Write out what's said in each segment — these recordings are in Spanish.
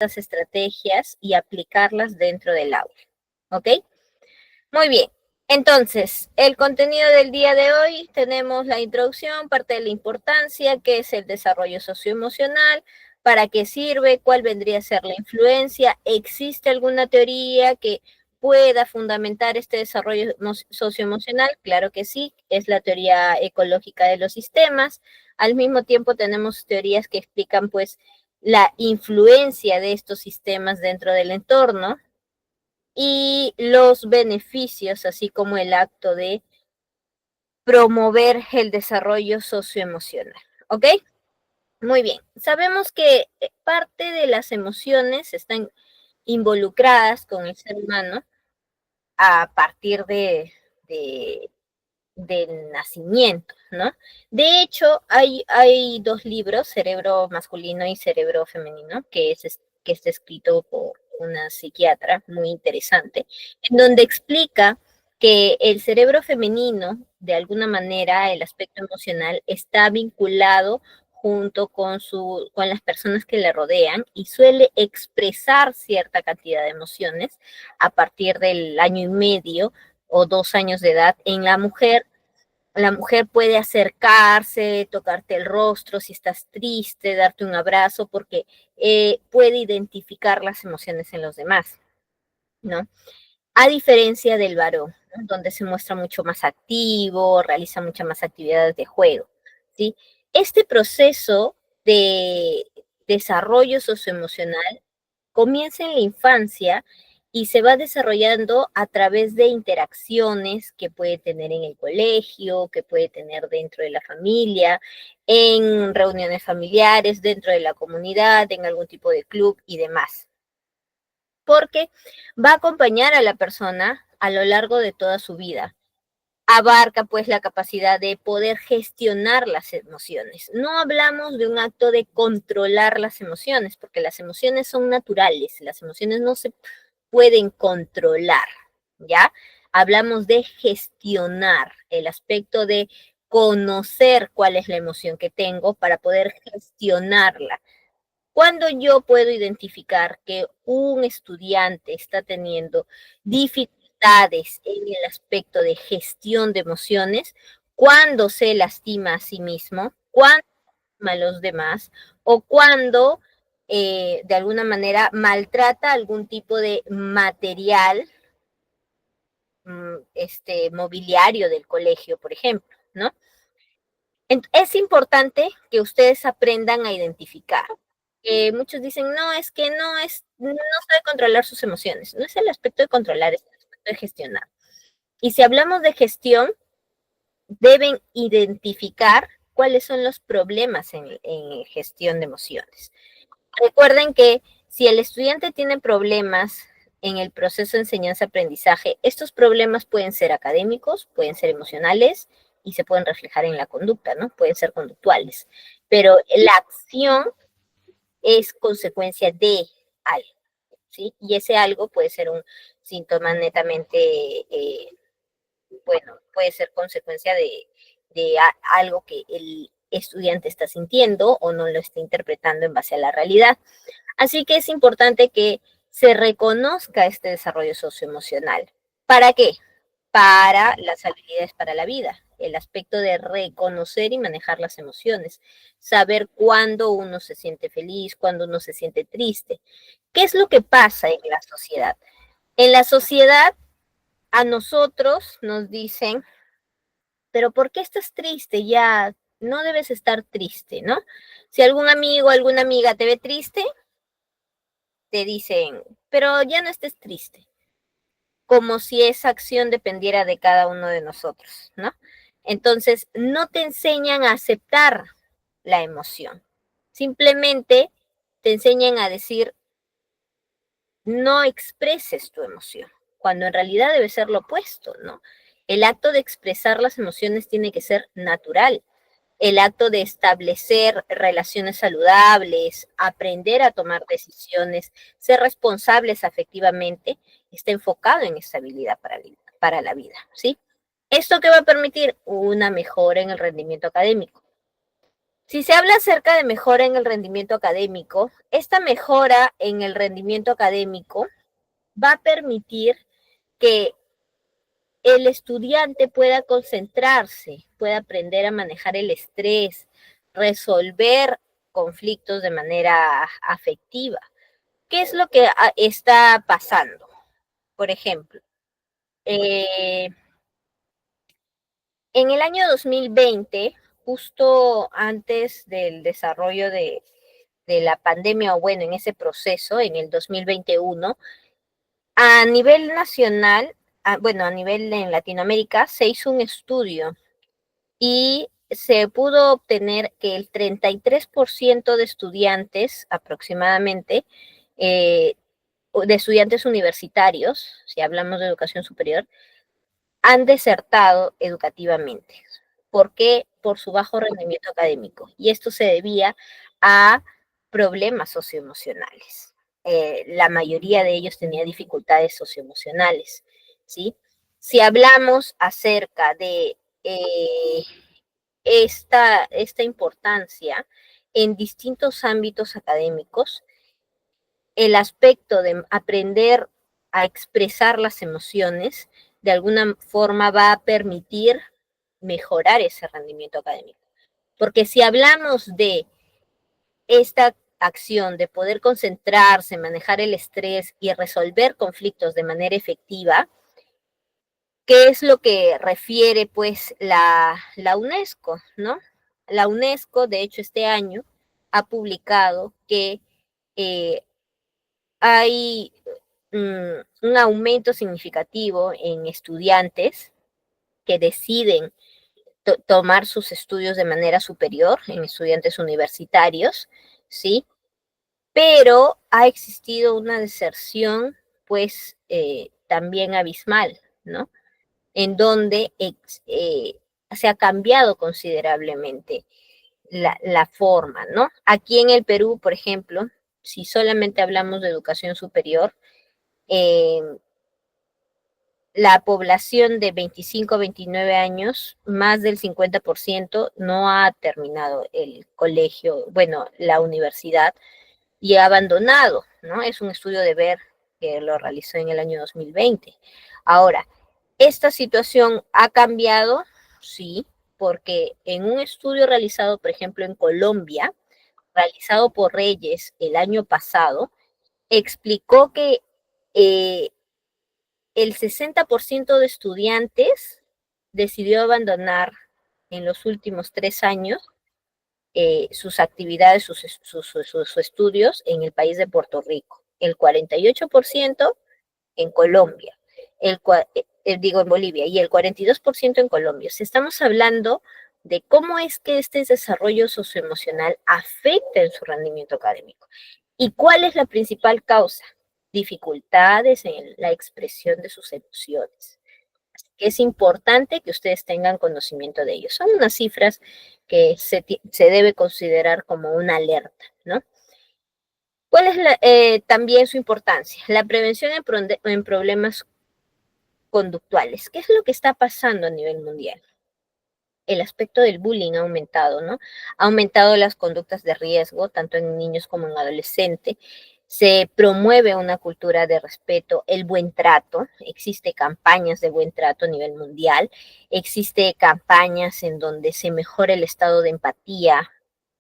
estas estrategias y aplicarlas dentro del aula. ¿Ok? Muy bien. Entonces, el contenido del día de hoy, tenemos la introducción, parte de la importancia, qué es el desarrollo socioemocional, para qué sirve, cuál vendría a ser la influencia, ¿existe alguna teoría que pueda fundamentar este desarrollo socioemocional? Claro que sí, es la teoría ecológica de los sistemas. Al mismo tiempo tenemos teorías que explican pues la influencia de estos sistemas dentro del entorno y los beneficios, así como el acto de promover el desarrollo socioemocional. ¿Ok? Muy bien. Sabemos que parte de las emociones están involucradas con el ser humano a partir del nacimiento, ¿no? De hecho, hay dos libros, Cerebro masculino y Cerebro femenino, que está escrito por una psiquiatra muy interesante, en donde explica que el cerebro femenino, de alguna manera, el aspecto emocional, está vinculado junto con las personas que le rodean y suele expresar cierta cantidad de emociones a partir del año y medio o 2 años de edad. En la mujer puede acercarse, tocarte el rostro si estás triste, darte un abrazo, porque puede identificar las emociones en los demás, ¿no? A diferencia del varón, ¿no? Donde se muestra mucho más activo, realiza muchas más actividades de juego, ¿sí? Este proceso de desarrollo socioemocional comienza en la infancia y se va desarrollando a través de interacciones que puede tener en el colegio, que puede tener dentro de la familia, en reuniones familiares, dentro de la comunidad, en algún tipo de club y demás. Porque va a acompañar a la persona a lo largo de toda su vida. Abarca pues la capacidad de poder gestionar las emociones. No hablamos de un acto de controlar las emociones, porque las emociones son naturales, las emociones no se pueden controlar, ¿ya? Hablamos de gestionar, el aspecto de conocer cuál es la emoción que tengo para poder gestionarla. Cuando yo puedo identificar que un estudiante está teniendo dificultades en el aspecto de gestión de emociones, cuando se lastima a sí mismo, cuando lastima a los demás o cuando de alguna manera maltrata algún tipo de material mobiliario del colegio, por ejemplo, ¿no? Es importante que ustedes aprendan a identificar. Muchos dicen, no, es que no sabe controlar sus emociones. No es el aspecto de controlar, es el aspecto de gestionar. Y si hablamos de gestión, deben identificar cuáles son los problemas en gestión de emociones. Recuerden que si el estudiante tiene problemas en el proceso de enseñanza-aprendizaje, estos problemas pueden ser académicos, pueden ser emocionales y se pueden reflejar en la conducta, ¿no? Pueden ser conductuales. Pero la acción es consecuencia de algo, ¿sí? Y ese algo puede ser un síntoma netamente, bueno, puede ser consecuencia de algo que el estudiante está sintiendo o no lo está interpretando en base a la realidad. Así que es importante que se reconozca este desarrollo socioemocional. ¿Para qué? Para las habilidades para la vida, el aspecto de reconocer y manejar las emociones, saber cuándo uno se siente feliz, cuándo uno se siente triste. ¿Qué es lo que pasa en la sociedad? En la sociedad a nosotros nos dicen, pero ¿por qué estás triste? Ya no debes estar triste, ¿no? Si algún amigo, alguna amiga te ve triste, te dicen, pero ya no estés triste, como si esa acción dependiera de cada uno de nosotros, ¿no? Entonces, no te enseñan a aceptar la emoción, simplemente te enseñan a decir, no expreses tu emoción, cuando en realidad debe ser lo opuesto, ¿no? El acto de expresar las emociones tiene que ser natural. El acto de establecer relaciones saludables, aprender a tomar decisiones, ser responsables afectivamente, está enfocado en estabilidad para la vida, ¿sí? ¿Esto qué va a permitir? Una mejora en el rendimiento académico. Si se habla acerca de mejora en el rendimiento académico, esta mejora en el rendimiento académico va a permitir que el estudiante pueda concentrarse, pueda aprender a manejar el estrés, resolver conflictos de manera afectiva. ¿Qué es lo que está pasando? Por ejemplo, eh, en el año 2020, justo antes del desarrollo de la pandemia, o bueno, en ese proceso, en el 2021, a nivel nacional, bueno, a nivel en Latinoamérica, se hizo un estudio y se pudo obtener que el 33% de estudiantes aproximadamente, de estudiantes universitarios, si hablamos de educación superior, han desertado educativamente. ¿Por qué? Por su bajo rendimiento académico. Y esto se debía a problemas socioemocionales. La mayoría de ellos tenía dificultades socioemocionales, ¿sí? Si hablamos acerca de esta importancia en distintos ámbitos académicos, el aspecto de aprender a expresar las emociones de alguna forma va a permitir mejorar ese rendimiento académico. Porque si hablamos de esta acción de poder concentrarse, manejar el estrés y resolver conflictos de manera efectiva, ¿qué es lo que refiere pues la UNESCO, ¿no? La UNESCO, de hecho, este año ha publicado que hay un aumento significativo en estudiantes que deciden tomar sus estudios de manera superior, en estudiantes universitarios, ¿sí? Pero ha existido una deserción, pues, también abismal, ¿no? En donde se ha cambiado considerablemente la forma, ¿no? Aquí en el Perú, por ejemplo, si solamente hablamos de educación superior, eh, la población de 25 a 29 años, más del 50% no ha terminado el colegio, bueno, la universidad, y ha abandonado, ¿no? Es un estudio de ver que lo realizó en el año 2020. Ahora, ¿esta situación ha cambiado? Sí, porque en un estudio realizado, por ejemplo, en Colombia, realizado por Reyes el año pasado, explicó que el 60% de estudiantes decidió abandonar en los últimos 3 años sus actividades, sus estudios en el país de Puerto Rico. El 48% en Colombia, digo en Bolivia, y el 42% en Colombia. Si estamos hablando de cómo es que este desarrollo socioemocional afecta en su rendimiento académico. ¿Y cuál es la principal causa? Dificultades en la expresión de sus emociones. Así que es importante que ustedes tengan conocimiento de ello. Son unas cifras que se debe considerar como una alerta, ¿no? ¿Cuál es también su importancia? La prevención en problemas conductuales. ¿Qué es lo que está pasando a nivel mundial? El aspecto del bullying ha aumentado, ¿no? Ha aumentado las conductas de riesgo, tanto en niños como en adolescentes. Se promueve una cultura de respeto, el buen trato. Existe campañas de buen trato a nivel mundial. Existe campañas en donde se mejora el estado de empatía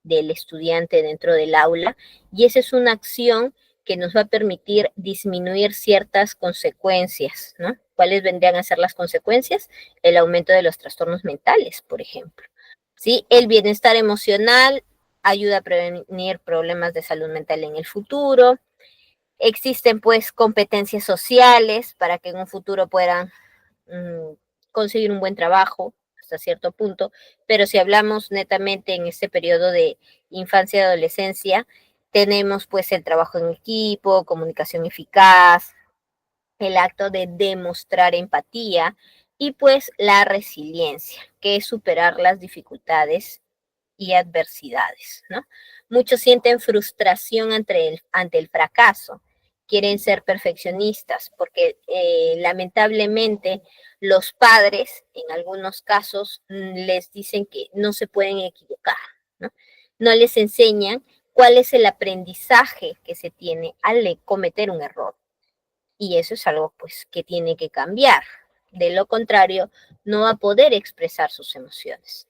del estudiante dentro del aula. Y esa es una acción que nos va a permitir disminuir ciertas consecuencias, ¿no? ¿Cuáles vendrían a ser las consecuencias? El aumento de los trastornos mentales, por ejemplo. ¿Sí? El bienestar emocional ayuda a prevenir problemas de salud mental en el futuro. Existen pues competencias sociales para que en un futuro puedan conseguir un buen trabajo hasta cierto punto, pero si hablamos netamente en este periodo de infancia y adolescencia, tenemos pues el trabajo en equipo, comunicación eficaz, el acto de demostrar empatía y pues la resiliencia, que es superar las dificultades y adversidades, ¿no? Muchos sienten frustración ante el fracaso, quieren ser perfeccionistas, porque lamentablemente los padres en algunos casos les dicen que no se pueden equivocar, ¿no? no les enseñan cuál es el aprendizaje que se tiene al cometer un error. Y eso es algo pues que tiene que cambiar. De lo contrario, no va a poder expresar sus emociones.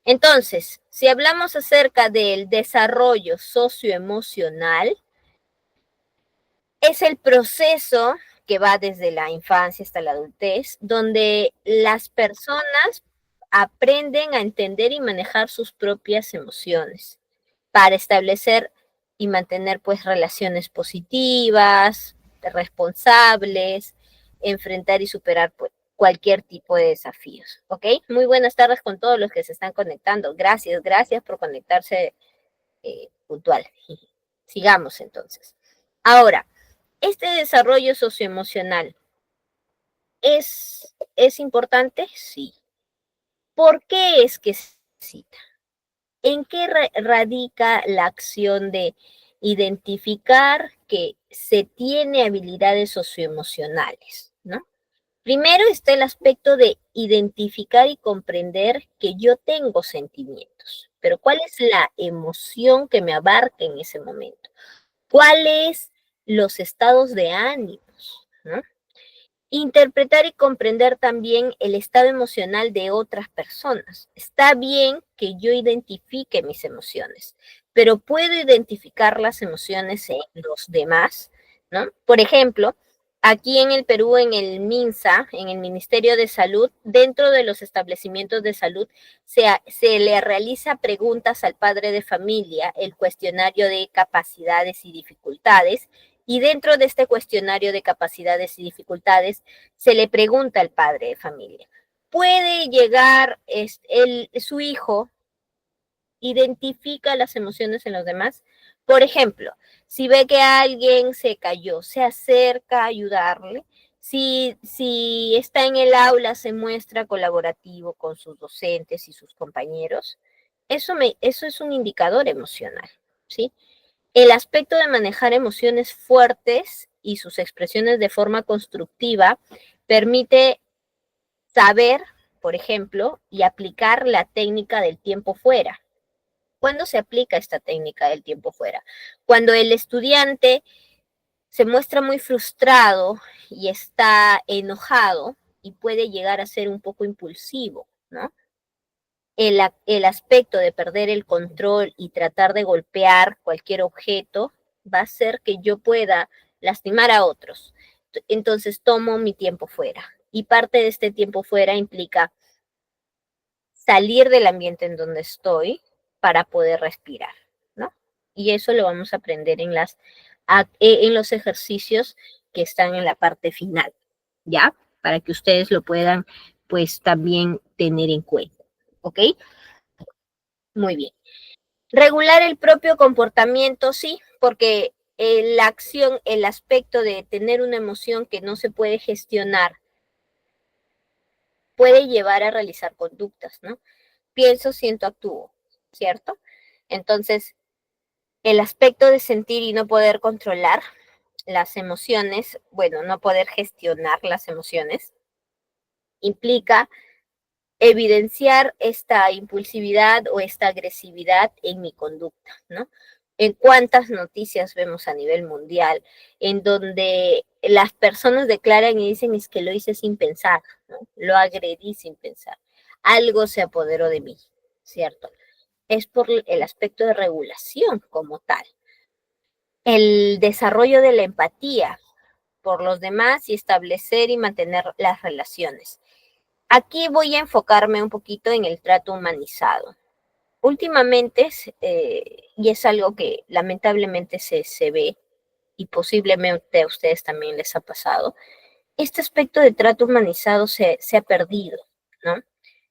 Entonces, si hablamos acerca del desarrollo socioemocional, es el proceso que va desde la infancia hasta la adultez, donde las personas aprenden a entender y manejar sus propias emociones para establecer y mantener pues relaciones positivas, responsables, enfrentar y superar pues, cualquier tipo de desafíos, ¿ok? Muy buenas tardes con todos los que se están conectando. Gracias, gracias por conectarse puntual. Sigamos entonces. Ahora, este desarrollo socioemocional es importante, sí. ¿Por qué es que se necesita? ¿En qué radica la acción de identificar que se tiene habilidades socioemocionales, ¿no? Primero está el aspecto de identificar y comprender que yo tengo sentimientos, pero ¿cuál es la emoción que me abarca en ese momento? ¿Cuáles los estados de ánimos, ¿no? Interpretar y comprender también el estado emocional de otras personas. Está bien que yo identifique mis emociones, pero puedo identificar las emociones en los demás, ¿no? Por ejemplo, aquí en el Perú, en el MINSA, en el Ministerio de Salud, dentro de los establecimientos de salud, se le realiza preguntas al padre de familia, el cuestionario de capacidades y dificultades, y dentro de este cuestionario de capacidades y dificultades, se le pregunta al padre de familia, ¿puede llegar su hijo, identifica las emociones en los demás? Por ejemplo, si ve que alguien se cayó, se acerca a ayudarle. Si está en el aula, se muestra colaborativo con sus docentes y sus compañeros. Eso es un indicador emocional, ¿sí? El aspecto de manejar emociones fuertes y sus expresiones de forma constructiva permite saber, por ejemplo, y aplicar la técnica del tiempo fuera. ¿Cuándo se aplica esta técnica del tiempo fuera? Cuando el estudiante se muestra muy frustrado y está enojado y puede llegar a ser un poco impulsivo, ¿no? El aspecto de perder el control y tratar de golpear cualquier objeto va a hacer que yo pueda lastimar a otros. Entonces tomo mi tiempo fuera. Y parte de este tiempo fuera implica salir del ambiente en donde estoy para poder respirar, ¿no? Y eso lo vamos a aprender en los ejercicios que están en la parte final, ¿ya? Para que ustedes lo puedan, pues, también tener en cuenta, ¿ok? Muy bien. Regular el propio comportamiento, sí, porque la acción, el aspecto de tener una emoción que no se puede gestionar, puede llevar a realizar conductas, ¿no? Pienso, siento, actúo, ¿cierto? Entonces, el aspecto de sentir y no poder controlar las emociones, bueno, no poder gestionar las emociones, implica evidenciar esta impulsividad o esta agresividad en mi conducta, ¿no? En cuántas noticias vemos a nivel mundial en donde las personas declaran y dicen es que lo hice sin pensar, ¿no? Lo agredí sin pensar. Algo se apoderó de mí, ¿cierto? Es por el aspecto de regulación como tal. El desarrollo de la empatía por los demás y establecer y mantener las relaciones. Aquí voy a enfocarme un poquito en el trato humanizado. Últimamente, y es algo que lamentablemente se ve, y posiblemente a ustedes también les ha pasado, este aspecto de trato humanizado se ha perdido, ¿no?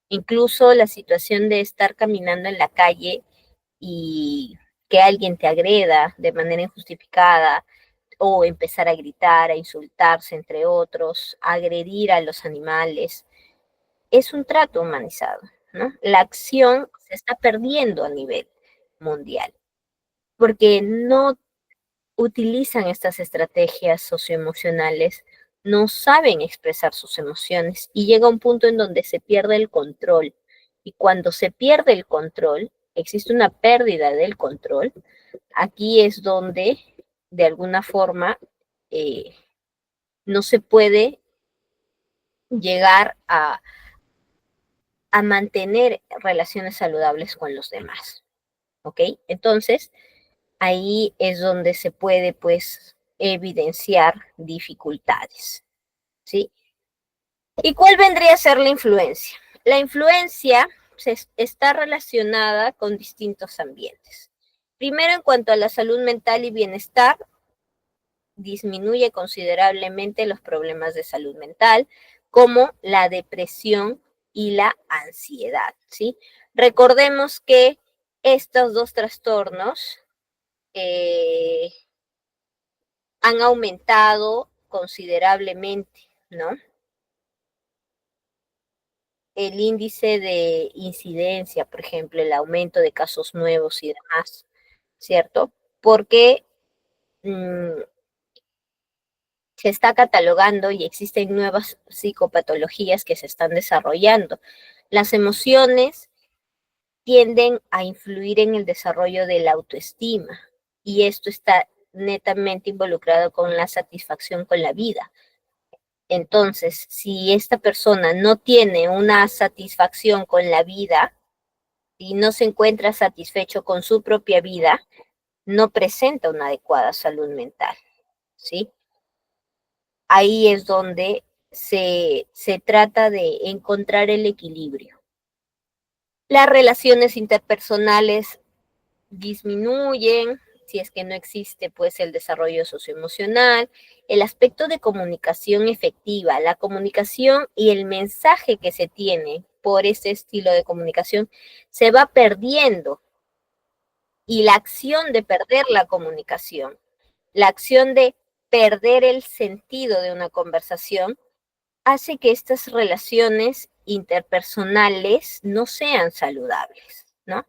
Incluso la situación de estar caminando en la calle y que alguien te agreda de manera injustificada o empezar a gritar, a insultarse entre otros, a agredir a los animales, es un trato humanizado, ¿no? La acción se está perdiendo a nivel mundial porque no utilizan estas estrategias socioemocionales, no saben expresar sus emociones y llega un punto en donde se pierde el control. Y cuando se pierde el control, existe una pérdida del control, aquí es donde de alguna forma no se puede llegar a mantener relaciones saludables con los demás, ¿ok? Entonces, ahí es donde se puede, pues, evidenciar dificultades, ¿sí? ¿Y cuál vendría a ser la influencia? La influencia está relacionada con distintos ambientes. Primero, en cuanto a la salud mental y bienestar, disminuye considerablemente los problemas de salud mental, como la depresión y la ansiedad, ¿sí? Recordemos que estos dos trastornos eh, han aumentado considerablemente, ¿no? El índice de incidencia, por ejemplo, el aumento de casos nuevos y demás, ¿cierto? Porque se está catalogando y existen nuevas psicopatologías que se están desarrollando. Las emociones tienden a influir en el desarrollo de la autoestima y esto está netamente involucrado con la satisfacción con la vida. Entonces, si esta persona no tiene una satisfacción con la vida y no se encuentra satisfecho con su propia vida, no presenta una adecuada salud mental, ¿sí? Ahí es donde se trata de encontrar el equilibrio. Las relaciones interpersonales disminuyen, si es que no existe pues el desarrollo socioemocional, el aspecto de comunicación efectiva, la comunicación y el mensaje que se tiene por ese estilo de comunicación se va perdiendo y la acción de perder la comunicación, la acción de perder el sentido de una conversación hace que estas relaciones interpersonales no sean saludables, ¿no?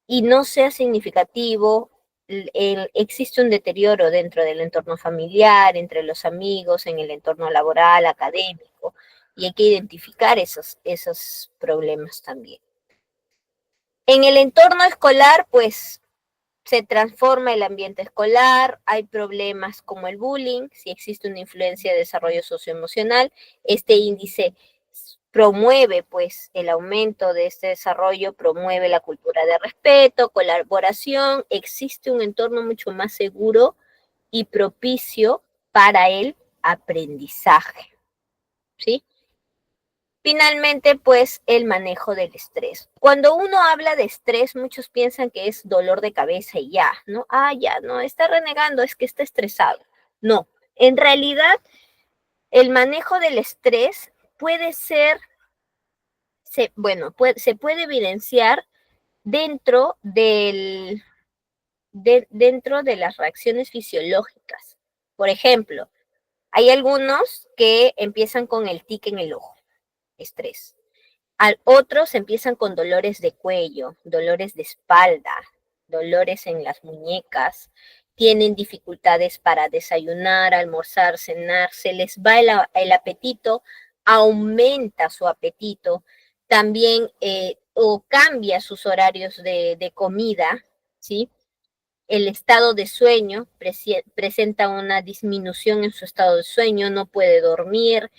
Y no sea significativo, existe un deterioro dentro del entorno familiar, entre los amigos, en el entorno laboral, académico, y hay que identificar esos problemas también. En el entorno escolar, pues se transforma el ambiente escolar, hay problemas como el bullying, si existe una influencia de desarrollo socioemocional, este índice promueve pues el aumento de este desarrollo, promueve la cultura de respeto, colaboración, existe un entorno mucho más seguro y propicio para el aprendizaje, ¿sí? Finalmente, pues, el manejo del estrés. Cuando uno habla de estrés, muchos piensan que es dolor de cabeza y ya, ¿no? Ah, ya, no, está renegando, es que está estresado. No, en realidad, el manejo del estrés puede ser, se puede evidenciar dentro dentro de las reacciones fisiológicas. Por ejemplo, hay algunos que empiezan con el tic en el ojo, estrés. Otros empiezan con dolores de cuello, dolores de espalda, dolores en las muñecas, tienen dificultades para desayunar, almorzar, cenar, se les va el apetito, aumenta su apetito, también o cambia sus horarios de comida, ¿sí? El estado de sueño presenta una disminución en su estado de sueño, no puede dormir,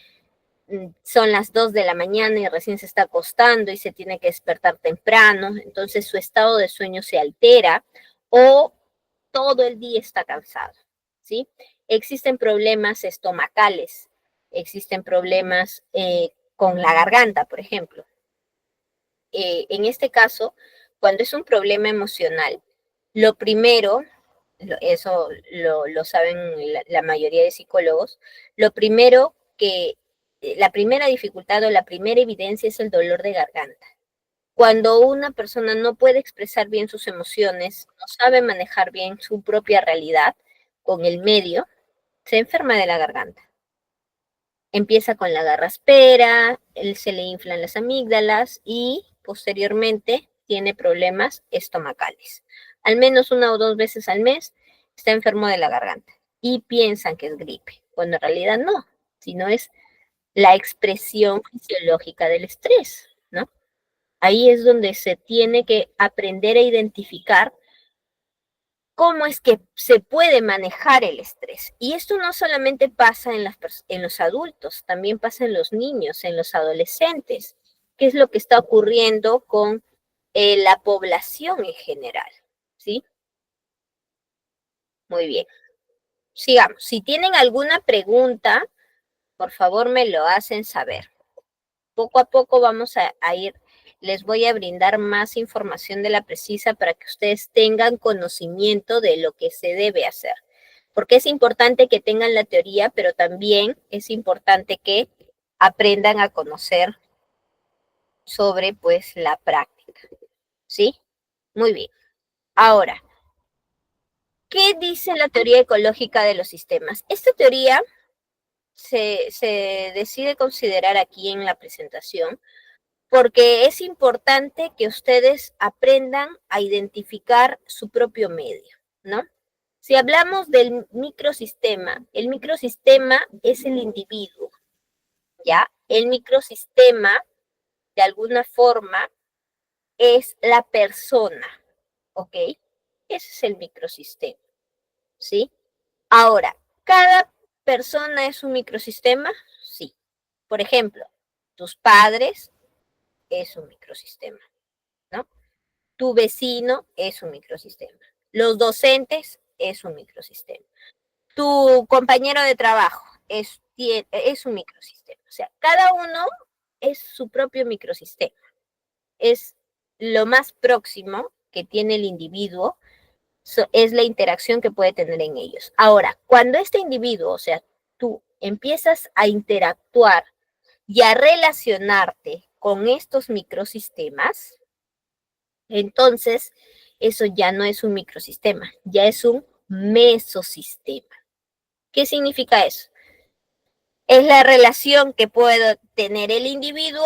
son las 2 de la mañana y recién se está acostando y se tiene que despertar temprano, entonces su estado de sueño se altera o todo el día está cansado, ¿sí? Existen problemas estomacales, existen problemas con la garganta, por ejemplo. En este caso, cuando es un problema emocional, lo primero, eso lo saben la mayoría de psicólogos, lo primero que, la primera dificultad o la primera evidencia es el dolor de garganta. Cuando una persona no puede expresar bien sus emociones, no sabe manejar bien su propia realidad con el medio, se enferma de la garganta. Empieza con la garraspera, se le inflan las amígdalas y posteriormente tiene problemas estomacales. Al menos 1 o 2 veces al mes está enfermo de la garganta y piensan que es gripe, cuando en realidad no, sino es la expresión fisiológica del estrés, ¿no? Ahí es donde se tiene que aprender a identificar cómo es que se puede manejar el estrés. Y esto no solamente pasa en los adultos, también pasa en los niños, en los adolescentes. ¿Qué es lo que está ocurriendo con la población en general? ¿Sí? Muy bien. Sigamos. Si tienen alguna pregunta, por favor me lo hacen saber. Poco a poco vamos a ir, les voy a brindar más información de la precisa para que ustedes tengan conocimiento de lo que se debe hacer. Porque es importante que tengan la teoría, pero también es importante que aprendan a conocer sobre, pues, la práctica. ¿Sí? Muy bien. Ahora, ¿qué dice la teoría ecológica de los sistemas? Esta teoría se decide considerar aquí en la presentación porque es importante que ustedes aprendan a identificar su propio medio, ¿no? Si hablamos del microsistema, el microsistema es el individuo, ¿ya? El microsistema, de alguna forma, es la persona, ¿ok? Ese es el microsistema, ¿sí? Ahora, ¿cada persona es un microsistema? Sí. Por ejemplo, tus padres es un microsistema, ¿no? Tu vecino es un microsistema. Los docentes es un microsistema. Tu compañero de trabajo es un microsistema. O sea, cada uno es su propio microsistema. Es lo más próximo que tiene el individuo, es la interacción que puede tener en ellos. Ahora, cuando este individuo, o sea, tú empiezas a interactuar y a relacionarte con estos microsistemas, entonces eso ya no es un microsistema, ya es un mesosistema. ¿Qué significa eso? Es la relación que puede tener el individuo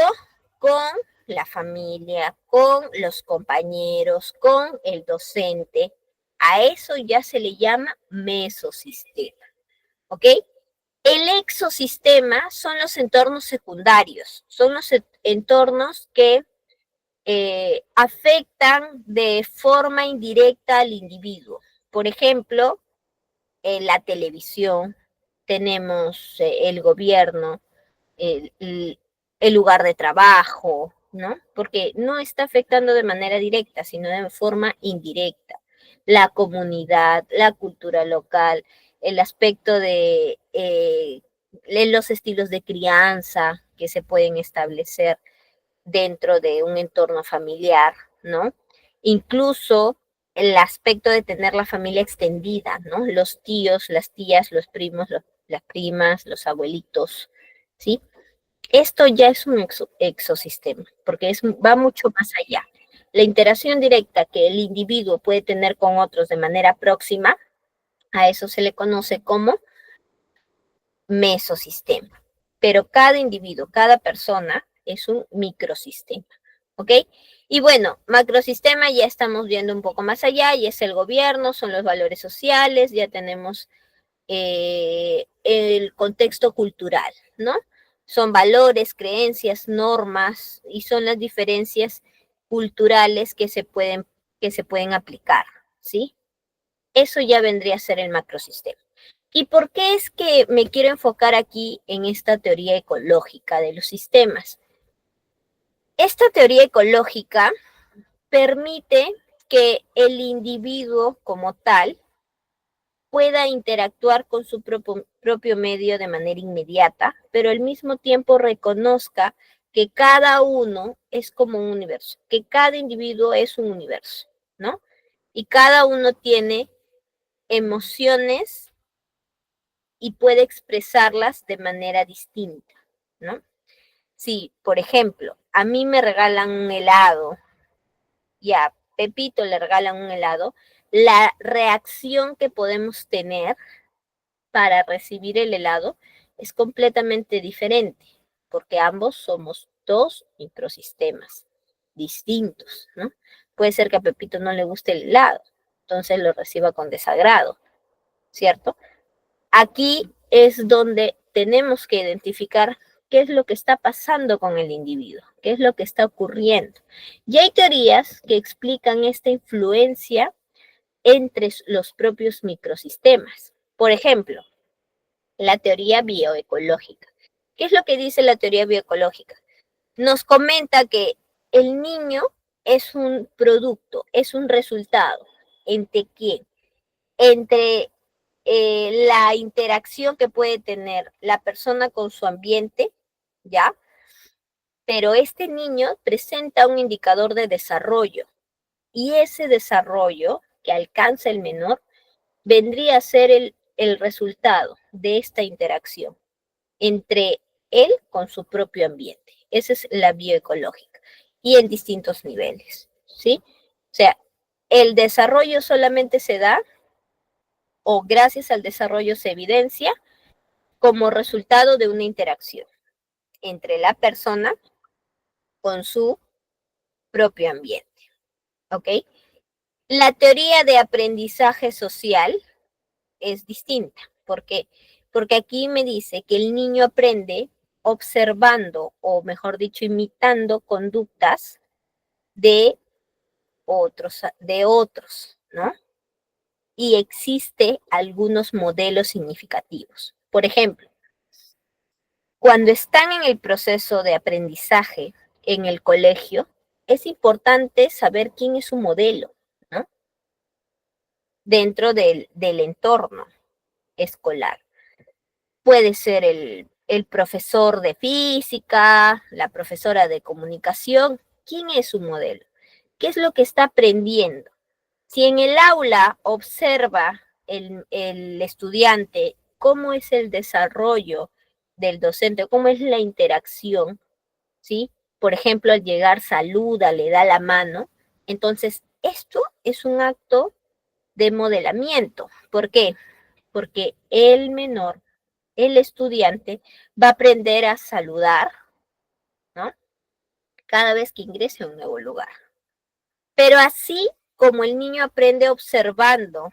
con la familia, con los compañeros, con el docente. A eso ya se le llama mesosistema. ¿Ok? El exosistema son los entornos secundarios, son los entornos que afectan de forma indirecta al individuo. Por ejemplo, en la televisión, tenemos el gobierno, el lugar de trabajo, ¿no? Porque no está afectando de manera directa, sino de forma indirecta. La comunidad, la cultura local, el aspecto de los estilos de crianza que se pueden establecer dentro de un entorno familiar, ¿no? Incluso el aspecto de tener la familia extendida, ¿no? Los tíos, las tías, los primos, las primas, los abuelitos, ¿sí? Esto ya es un exosistema, porque va mucho más allá. La interacción directa que el individuo puede tener con otros de manera próxima, a eso se le conoce como mesosistema. Pero cada individuo, cada persona es un microsistema, ¿ok? Y bueno, macrosistema ya estamos viendo un poco más allá, y es el gobierno, son los valores sociales, ya tenemos el contexto cultural, ¿no? Son valores, creencias, normas, y son las diferencias culturales que se pueden aplicar, ¿sí? Eso ya vendría a ser el macrosistema. ¿Y por qué es que me quiero enfocar aquí en esta teoría ecológica de los sistemas? Esta teoría ecológica permite que el individuo como tal pueda interactuar con su propio medio de manera inmediata, pero al mismo tiempo reconozca que cada uno es como un universo, que cada individuo es un universo, ¿no? Y cada uno tiene emociones y puede expresarlas de manera distinta, ¿no? Si, por ejemplo, a mí me regalan un helado y a Pepito le regalan un helado, la reacción que podemos tener para recibir el helado es completamente diferente, porque ambos somos dos microsistemas distintos, ¿no? Puede ser que a Pepito no le guste el helado, entonces lo reciba con desagrado, ¿cierto? Aquí es donde tenemos que identificar qué es lo que está pasando con el individuo. qué es lo que está ocurriendo. Y hay teorías que explican esta influencia entre los propios microsistemas. Por ejemplo, la teoría bioecológica. ¿Qué es lo que dice la teoría bioecológica? Nos comenta que el niño es un producto, es un resultado. ¿Entre quién? Entre la interacción que puede tener la persona con su ambiente, ¿ya? Pero este niño presenta un indicador de desarrollo y ese desarrollo que alcanza el menor vendría a ser el resultado de esta interacción entre él con su propio ambiente. Esa es la bioecológica y en distintos niveles, ¿sí? O sea, el desarrollo solamente se da o gracias al desarrollo se evidencia como resultado de una interacción entre la persona con su propio ambiente, ¿ok? La teoría de aprendizaje social es distinta, porque aquí me dice que el niño aprende observando, o mejor dicho, imitando conductas de otros, ¿no? Y existe algunos modelos significativos. Por ejemplo, cuando están en el proceso de aprendizaje en el colegio, es importante saber quién es su modelo, ¿no? Dentro del entorno escolar. Puede ser el profesor de física, la profesora de comunicación. ¿Quién es su modelo? ¿Qué es lo que está aprendiendo? Si en el aula observa el estudiante cómo es el desarrollo del docente, cómo es la interacción, ¿sí? Por ejemplo, al llegar saluda, le da la mano. Entonces, esto es un acto de modelamiento. ¿Por qué? Porque el menor, el estudiante, va a aprender a saludar, ¿no? Cada vez que ingrese a un nuevo lugar. Pero así como el niño aprende observando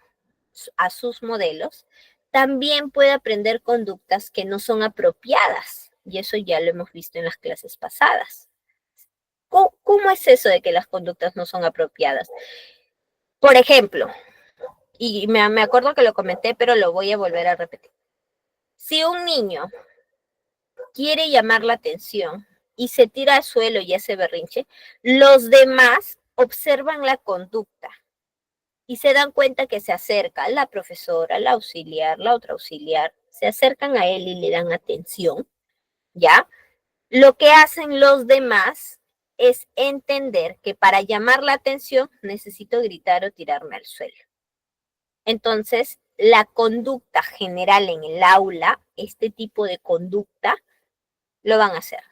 a sus modelos, también puede aprender conductas que no son apropiadas. Y eso ya lo hemos visto en las clases pasadas. ¿Cómo es eso de que las conductas no son apropiadas? Por ejemplo, y me acuerdo que lo comenté, pero lo voy a volver a repetir. Si un niño quiere llamar la atención y se tira al suelo y hace berrinche, los demás observan la conducta y se dan cuenta que se acerca la profesora, la auxiliar, la otra auxiliar, se acercan a él y le dan atención, ¿ya? Lo que hacen los demás es entender que para llamar la atención necesito gritar o tirarme al suelo. Entonces, la conducta general en el aula, este tipo de conducta, lo van a hacer,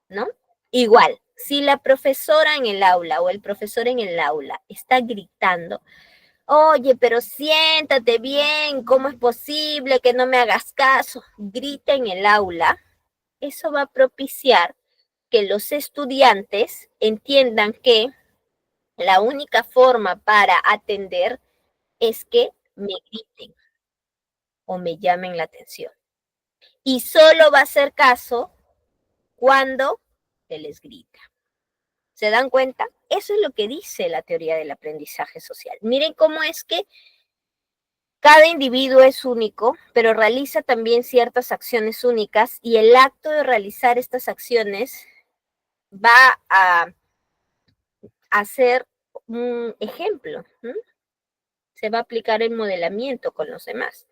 ¿no? Igual, si la profesora en el aula o el profesor en el aula está gritando, oye, pero siéntate bien, ¿cómo es posible que no me hagas caso? Grita en el aula, eso va a propiciar que los estudiantes entiendan que la única forma para atender es que me griten o me llamen la atención. Y solo va a hacer caso cuando se les grita. ¿Se dan cuenta? Eso es lo que dice la teoría del aprendizaje social. Miren cómo es que cada individuo es único, pero realiza también ciertas acciones únicas y el acto de realizar estas acciones va a ser un ejemplo, ¿no? Se va a aplicar el modelamiento con los demás.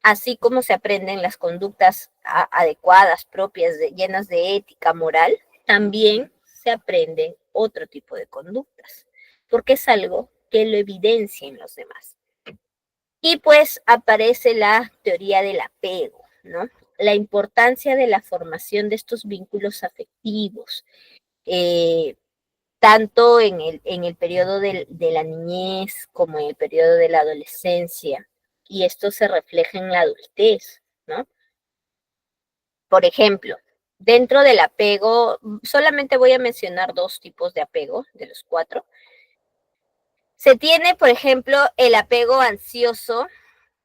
Así como se aprenden las conductas adecuadas, propias, llenas de ética, moral, también se aprenden otro tipo de conductas, porque es algo que lo evidencia en los demás. Y pues aparece la teoría del apego, ¿no? La importancia de la formación de estos vínculos afectivos, tanto en el periodo de la niñez como en el periodo de la adolescencia, y esto se refleja en la adultez, ¿no? Por ejemplo, dentro del apego, solamente voy a mencionar dos tipos de apego, de los cuatro. Se tiene, por ejemplo, el apego ansioso,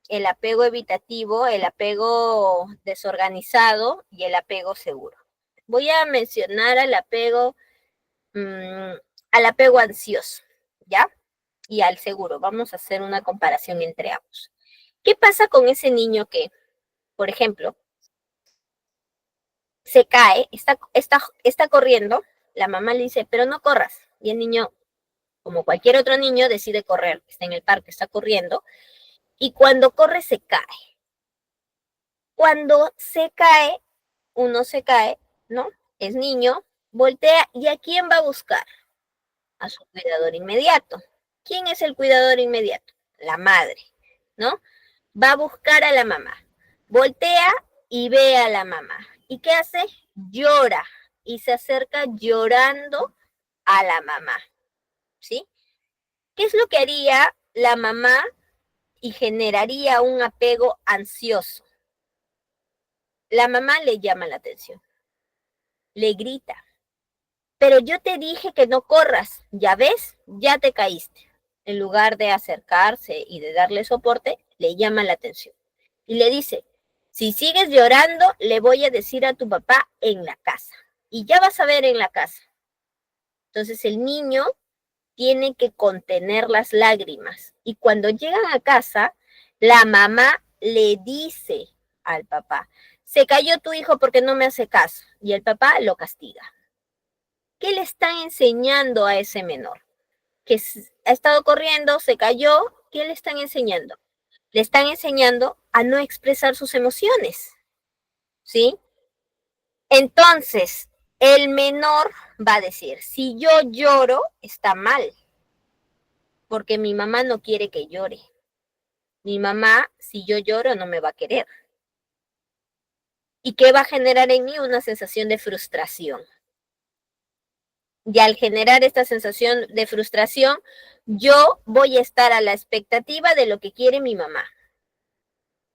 el apego evitativo, el apego desorganizado y el apego seguro. Voy a mencionar al apego ansioso, ¿ya? Y al seguro. Vamos a hacer una comparación entre ambos. ¿Qué pasa con ese niño que, por ejemplo, se cae, está corriendo, la mamá le dice, pero no corras? Y el niño, como cualquier otro niño, decide correr, está en el parque, está corriendo, y cuando corre se cae. Cuando se cae, uno se cae, ¿no? Es niño, voltea, ¿y a quién va a buscar? A su cuidador inmediato. ¿Quién es el cuidador inmediato? La madre, ¿no? Va a buscar a la mamá. Voltea y ve a la mamá. ¿Y qué hace? Llora y se acerca llorando a la mamá, ¿sí? ¿Qué es lo que haría la mamá y generaría un apego ansioso? La mamá le llama la atención, le grita, pero yo te dije que no corras, ya ves, ya te caíste. En lugar de acercarse y de darle soporte, le llama la atención y le dice, si sigues llorando, le voy a decir a tu papá en la casa y ya vas a ver en la casa. Entonces el niño tiene que contener las lágrimas y cuando llegan a casa, la mamá le dice al papá, se cayó tu hijo porque no me hace caso, y el papá lo castiga. ¿Qué le están enseñando a ese menor? Que ha estado corriendo, se cayó, ¿qué le están enseñando? Le están enseñando a no expresar sus emociones, ¿sí? Entonces, el menor va a decir, si yo lloro, está mal, porque mi mamá no quiere que llore. Mi mamá, si yo lloro, no me va a querer. ¿Y qué va a generar en mí? Una sensación de frustración. Y al generar esta sensación de frustración, yo voy a estar a la expectativa de lo que quiere mi mamá.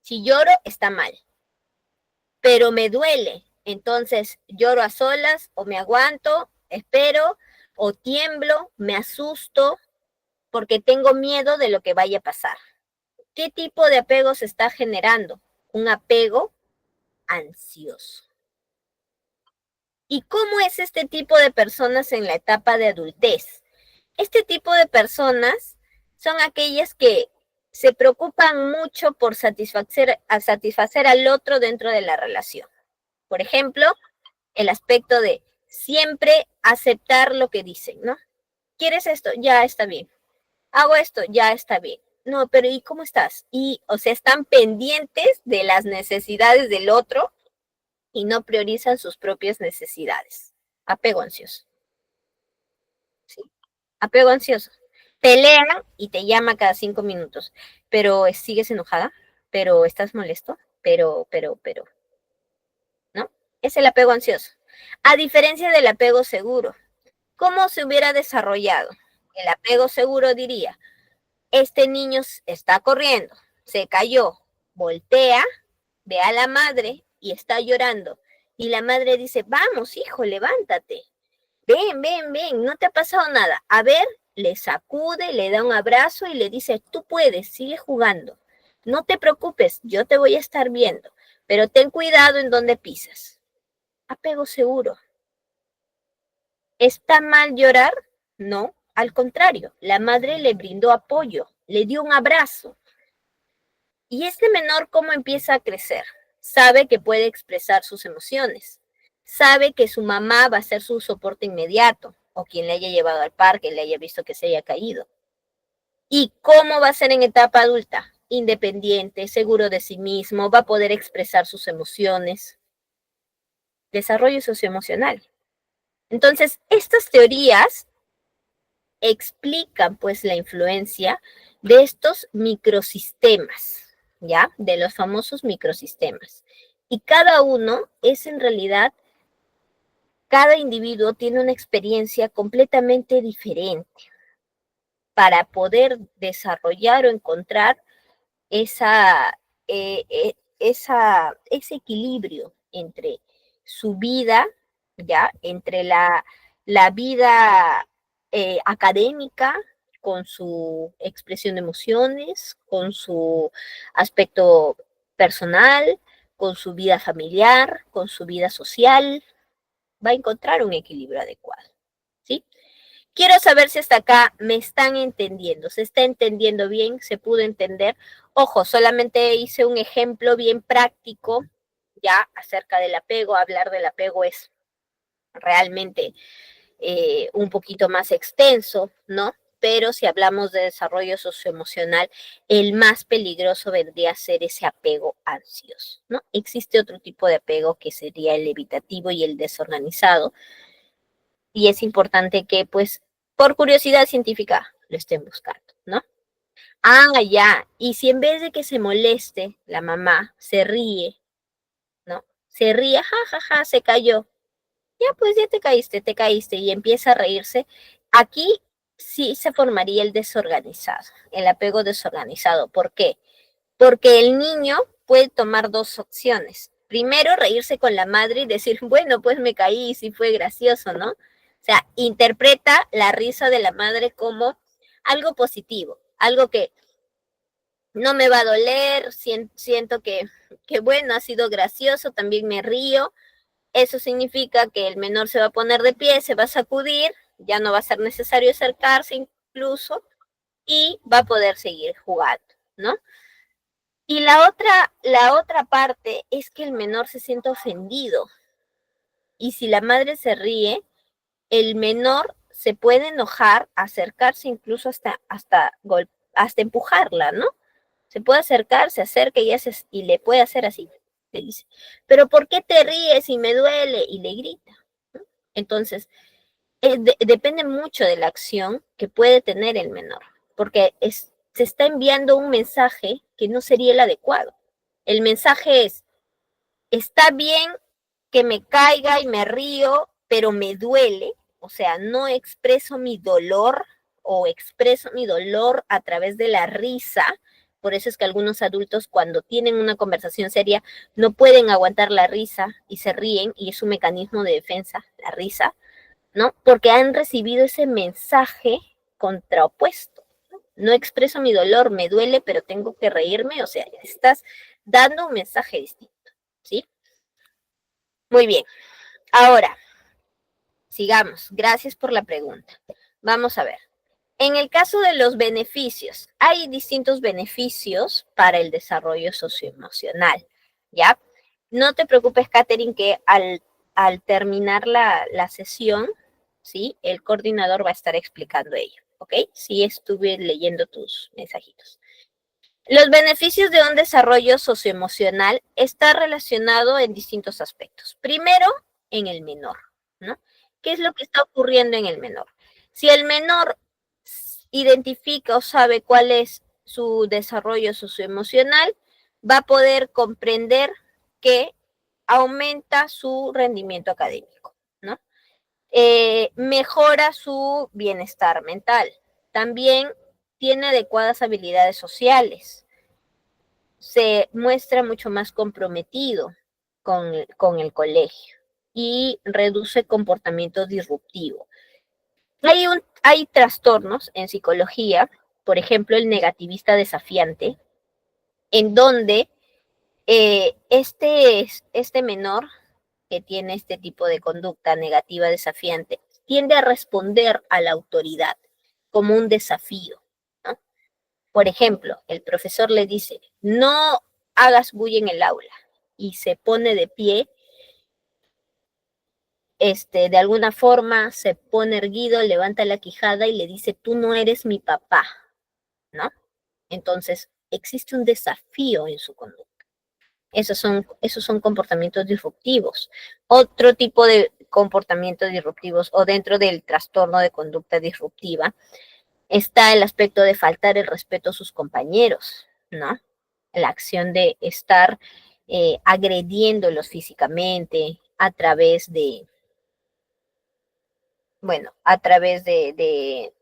Si lloro, está mal, pero me duele. Entonces lloro a solas o me aguanto, espero o tiemblo, me asusto porque tengo miedo de lo que vaya a pasar. ¿Qué tipo de apego se está generando? Un apego ansioso. ¿Y cómo es este tipo de personas en la etapa de adultez? Este tipo de personas son aquellas que se preocupan mucho por satisfacer al otro dentro de la relación. Por ejemplo, el aspecto de siempre aceptar lo que dicen, ¿no? ¿Quieres esto? Ya está bien. Hago esto, ya está bien. No, pero ¿y cómo estás? Y, o sea, están pendientes de las necesidades del otro y no priorizan sus propias necesidades. Apego ansioso. ¿Sí? Apego ansioso. Pelean y te llama cada 5 minutos, pero sigues enojada, pero estás molesto, pero, ¿no? Es el apego ansioso. A diferencia del apego seguro, ¿cómo se hubiera desarrollado? El apego seguro diría, este niño está corriendo, se cayó, voltea, ve a la madre y está llorando. Y la madre dice, vamos, hijo, levántate. Ven, no te ha pasado nada. A ver, le sacude, le da un abrazo y le dice, tú puedes, sigue jugando. No te preocupes, yo te voy a estar viendo, pero ten cuidado en donde pisas. Apego seguro. ¿Está mal llorar? No, al contrario, la madre le brindó apoyo, le dio un abrazo. ¿Y este menor cómo empieza a crecer? Sabe que puede expresar sus emociones, sabe que su mamá va a ser su soporte inmediato, o quien le haya llevado al parque, le haya visto que se haya caído. ¿Y cómo va a ser en etapa adulta? Independiente, seguro de sí mismo, va a poder expresar sus emociones. Desarrollo socioemocional. Entonces, estas teorías explican pues la influencia de estos microsistemas, ¿ya? De los famosos microsistemas. Y cada uno es en realidad, cada individuo tiene una experiencia completamente diferente para poder desarrollar o encontrar esa, ese equilibrio entre su vida, ¿ya? Entre la vida académica, con su expresión de emociones, con su aspecto personal, con su vida familiar, con su vida social, va a encontrar un equilibrio adecuado, ¿sí? Quiero saber si hasta acá me están entendiendo, se está entendiendo bien, se pudo entender. Ojo, solamente hice un ejemplo bien práctico ya acerca del apego. Hablar del apego es realmente un poquito más extenso, ¿no? Pero si hablamos de desarrollo socioemocional, el más peligroso vendría a ser ese apego ansioso, ¿no? Existe otro tipo de apego que sería el evitativo y el desorganizado, y es importante que, pues, por curiosidad científica lo estén buscando, ¿no? Ah, ya, y si en vez de que se moleste la mamá, se ríe, ¿no? Se ríe, ja, ja, ja, se cayó. Ya, pues ya te caíste y empieza a reírse. Aquí sí se formaría el desorganizado, el apego desorganizado. ¿Por qué? Porque el niño puede tomar dos opciones. Primero, reírse con la madre y decir, bueno, pues me caí, sí fue gracioso, ¿no? O sea, interpreta la risa de la madre como algo positivo, algo que no me va a doler, siento que bueno, ha sido gracioso, también me río. Eso significa que el menor se va a poner de pie, se va a sacudir, ya no va a ser necesario acercarse incluso y va a poder seguir jugando, ¿no? Y la otra parte es que el menor se siente ofendido. Y si la madre se ríe, el menor se puede enojar, acercarse incluso hasta empujarla, ¿no? Se puede acercar, se acerca y le puede hacer así. Le dice, pero ¿por qué te ríes y me duele? Y le grita, ¿no? Entonces, depende mucho de la acción que puede tener el menor, porque se está enviando un mensaje que no sería el adecuado. El mensaje es, está bien que me caiga y me río, pero me duele, o sea, no expreso mi dolor o expreso mi dolor a través de la risa. Por eso es que algunos adultos cuando tienen una conversación seria no pueden aguantar la risa y se ríen y es un mecanismo de defensa, la risa, ¿no? Porque han recibido ese mensaje contraopuesto. No expreso mi dolor, me duele, pero tengo que reírme, o sea, estás dando un mensaje distinto, ¿sí? Muy bien. Ahora, sigamos. Gracias por la pregunta. Vamos a ver. En el caso de los beneficios, hay distintos beneficios para el desarrollo socioemocional, ¿ya? No te preocupes, Katherine, que al terminar la sesión, ¿sí? El coordinador va a estar explicando ello, ¿ok? Sí, estuve leyendo tus mensajitos. Los beneficios de un desarrollo socioemocional está relacionado en distintos aspectos. Primero, en el menor, ¿no? ¿Qué es lo que está ocurriendo en el menor? Si el menor identifica o sabe cuál es su desarrollo socioemocional, va a poder comprender que aumenta su rendimiento académico, ¿no? Mejora su bienestar mental. También tiene adecuadas habilidades sociales, se muestra mucho más comprometido con el colegio y reduce comportamiento disruptivo. Hay trastornos en psicología, por ejemplo, el negativista desafiante, en donde este menor que tiene este tipo de conducta negativa desafiante tiende a responder a la autoridad como un desafío, ¿no? Por ejemplo, el profesor le dice, no hagas bulla en el aula y se pone de pie, de alguna forma se pone erguido, levanta la quijada y le dice, tú no eres mi papá, ¿no? Entonces, existe un desafío en su conducta. Esos son comportamientos disruptivos. Otro tipo de comportamientos disruptivos o dentro del trastorno de conducta disruptiva está el aspecto de faltar el respeto a sus compañeros, ¿no? La acción de estar agrediéndolos físicamente a través bueno, a través de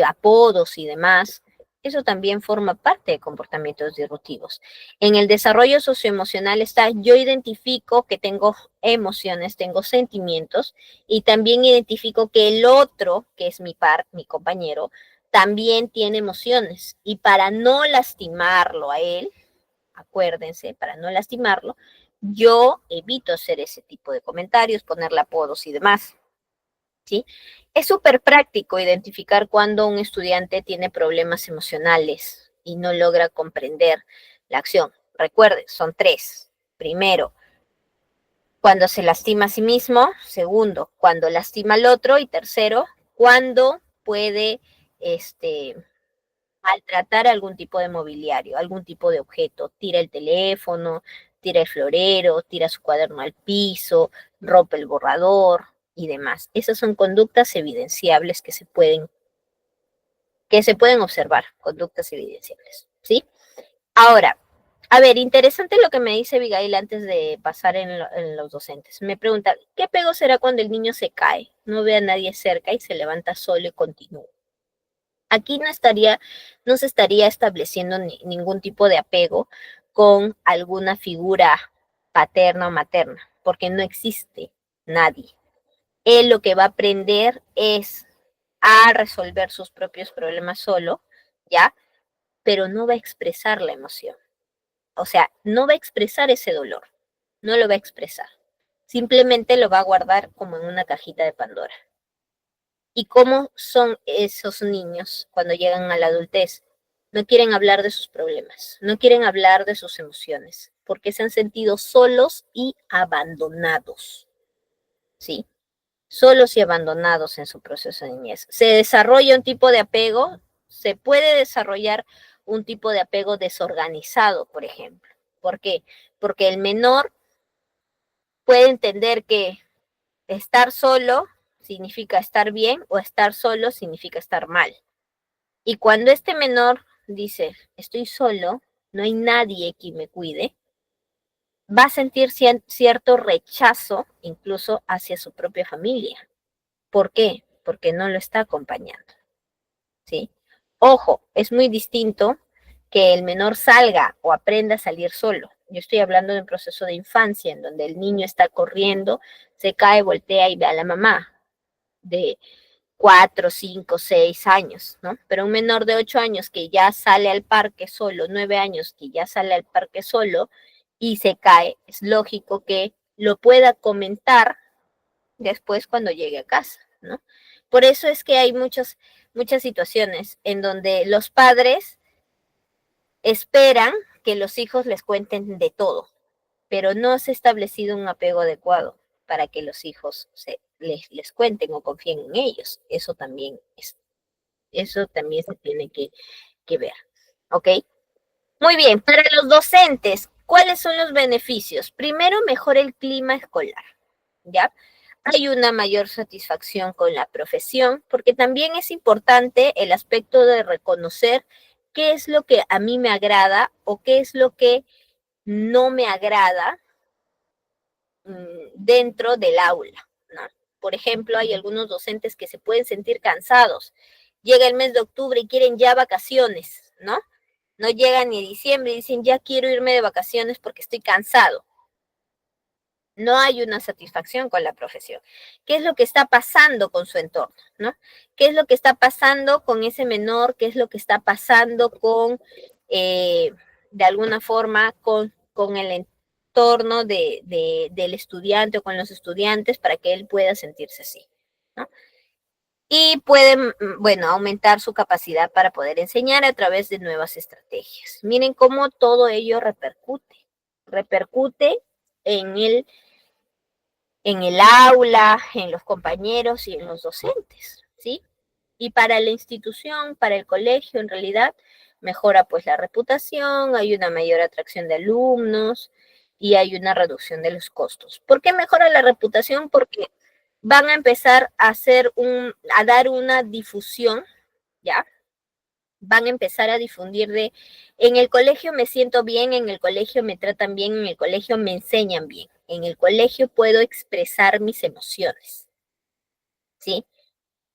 apodos y demás. Eso también forma parte de comportamientos disruptivos. En el desarrollo socioemocional está, yo identifico que tengo emociones, tengo sentimientos y también identifico que el otro, que es mi compañero, también tiene emociones. Y para no lastimarlo a él, acuérdense, para no lastimarlo, Yo evito hacer ese tipo de comentarios, ponerle apodos y demás, ¿sí? Es súper práctico identificar cuando un estudiante tiene problemas emocionales y no logra comprender la acción. Recuerde, son tres. Primero, cuando se lastima a sí mismo. Segundo, cuando lastima al otro. Y tercero, cuando puede maltratar algún tipo de mobiliario, algún tipo de objeto. Tira el teléfono, tira el florero, tira su cuaderno al piso, rompe el borrador y demás. Esas son conductas evidenciables que se pueden observar, conductas evidenciables, ¿sí? Ahora, a ver, interesante lo que me dice Abigail antes de pasar en los docentes. Me pregunta, ¿qué pego será cuando el niño se cae, no ve a nadie cerca y se levanta solo y continúa? Aquí no se estaría estableciendo ningún tipo de apego con alguna figura paterna o materna, porque no existe nadie. Él lo que va a aprender es a resolver sus propios problemas solo, ¿ya? Pero no va a expresar la emoción. O sea, no va a expresar ese dolor, no lo va a expresar. Simplemente lo va a guardar como en una cajita de Pandora. ¿Y cómo son esos niños cuando llegan a la adultez? No quieren hablar de sus problemas, no quieren hablar de sus emociones, porque se han sentido solos y abandonados, ¿sí? Solos y abandonados en su proceso de niñez. Se desarrolla un tipo de apego, se puede desarrollar un tipo de apego desorganizado, por ejemplo. ¿Por qué? Porque el menor puede entender que estar solo significa estar bien o estar solo significa estar mal. Y cuando este menor dice, estoy solo, no hay nadie que me cuide, va a sentir cierto rechazo incluso hacia su propia familia. ¿Por qué? Porque no lo está acompañando, ¿sí? Ojo, es muy distinto que el menor salga o aprenda a salir solo. Yo estoy hablando de un proceso de infancia en donde el niño está corriendo, se cae, voltea y ve a la mamá de 4, 5, 6 años, ¿no? Pero un menor de 8 años que ya sale al parque solo, 9 años que ya sale al parque solo y se cae, es lógico que lo pueda comentar después cuando llegue a casa, ¿no? Por eso es que hay muchas situaciones en donde los padres esperan que los hijos les cuenten de todo, pero no se ha establecido un apego adecuado para que los hijos les cuenten o confíen en ellos. Eso también se tiene que ver, ¿ok? Muy bien, para los docentes, ¿cuáles son los beneficios? Primero, mejora el clima escolar, ¿ya? Hay una mayor satisfacción con la profesión, porque también es importante el aspecto de reconocer qué es lo que a mí me agrada o qué es lo que no me agrada dentro del aula, ¿no? Por ejemplo, hay algunos docentes que se pueden sentir cansados. Llega el mes de octubre y quieren ya vacaciones, ¿no? No llegan ni diciembre y dicen, ya quiero irme de vacaciones porque estoy cansado. No hay una satisfacción con la profesión. ¿Qué es lo que está pasando con su entorno? ¿No? ¿Qué es lo que está pasando con ese menor? ¿Qué es lo que está pasando de alguna forma, con el entorno del estudiante o con los estudiantes para que él pueda sentirse así? ¿No? Y pueden, bueno, aumentar su capacidad para poder enseñar a través de nuevas estrategias. Miren cómo todo ello repercute en el aula, en los compañeros y en los docentes, ¿sí? Y para la institución, para el colegio, en realidad, mejora pues la reputación, hay una mayor atracción de alumnos y hay una reducción de los costos. ¿Por qué mejora la reputación? Porque van a empezar a dar una difusión, ¿ya? Van a empezar a difundir en el colegio me siento bien, en el colegio me tratan bien, en el colegio me enseñan bien, en el colegio puedo expresar mis emociones, ¿sí?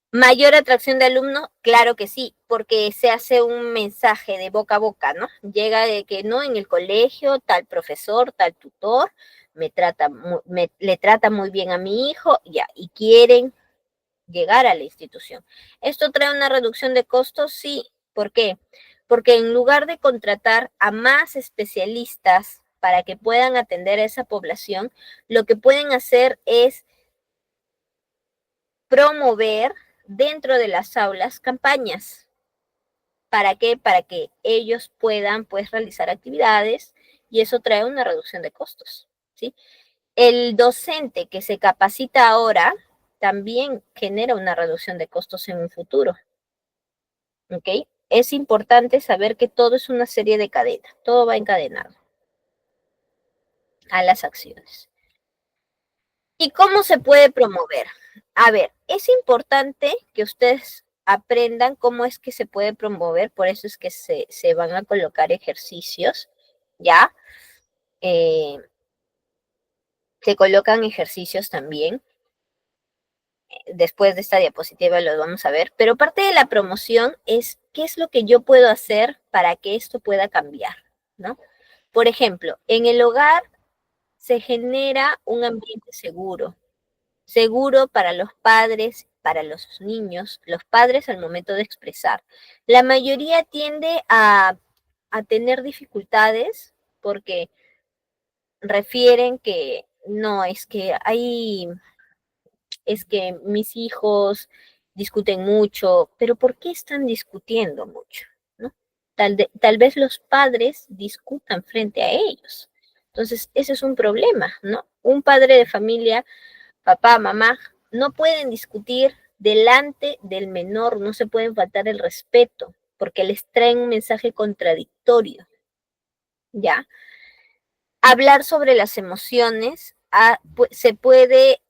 Mayor atracción de alumnos, claro que sí, porque se hace un mensaje de boca a boca, ¿no? Llega de que no, en el colegio tal profesor, tal tutor le trata muy bien a mi hijo, ya, y quieren llegar a la institución. ¿Esto trae una reducción de costos? Sí. ¿Por qué? Porque en lugar de contratar a más especialistas para que puedan atender a esa población, lo que pueden hacer es promover dentro de las aulas campañas. ¿Para qué? Para que ellos puedan pues realizar actividades y eso trae una reducción de costos, ¿sí? El docente que se capacita ahora también genera una reducción de costos en un futuro, ¿ok? Es importante saber que todo es una serie de cadenas, todo va encadenado a las acciones. ¿Y cómo se puede promover? A ver, es importante que ustedes aprendan cómo es que se puede promover, por eso es que se van a colocar ejercicios, ¿ya? Eh, se colocan ejercicios también. Después de esta diapositiva lo vamos a ver, pero parte de la promoción es qué es lo que yo puedo hacer para que esto pueda cambiar, ¿no? Por ejemplo, en el hogar se genera un ambiente seguro, seguro para los padres, para los niños, los padres al momento de expresar. La mayoría tiende a tener dificultades porque refieren que no, es que mis hijos discuten mucho, pero ¿por qué están discutiendo mucho? ¿No? Tal vez los padres discutan frente a ellos. Entonces, ese es un problema, ¿no? Un padre de familia, papá, mamá, no pueden discutir delante del menor, no se pueden faltar el respeto, porque les traen un mensaje contradictorio, ¿ya? Hablar sobre las emociones se puede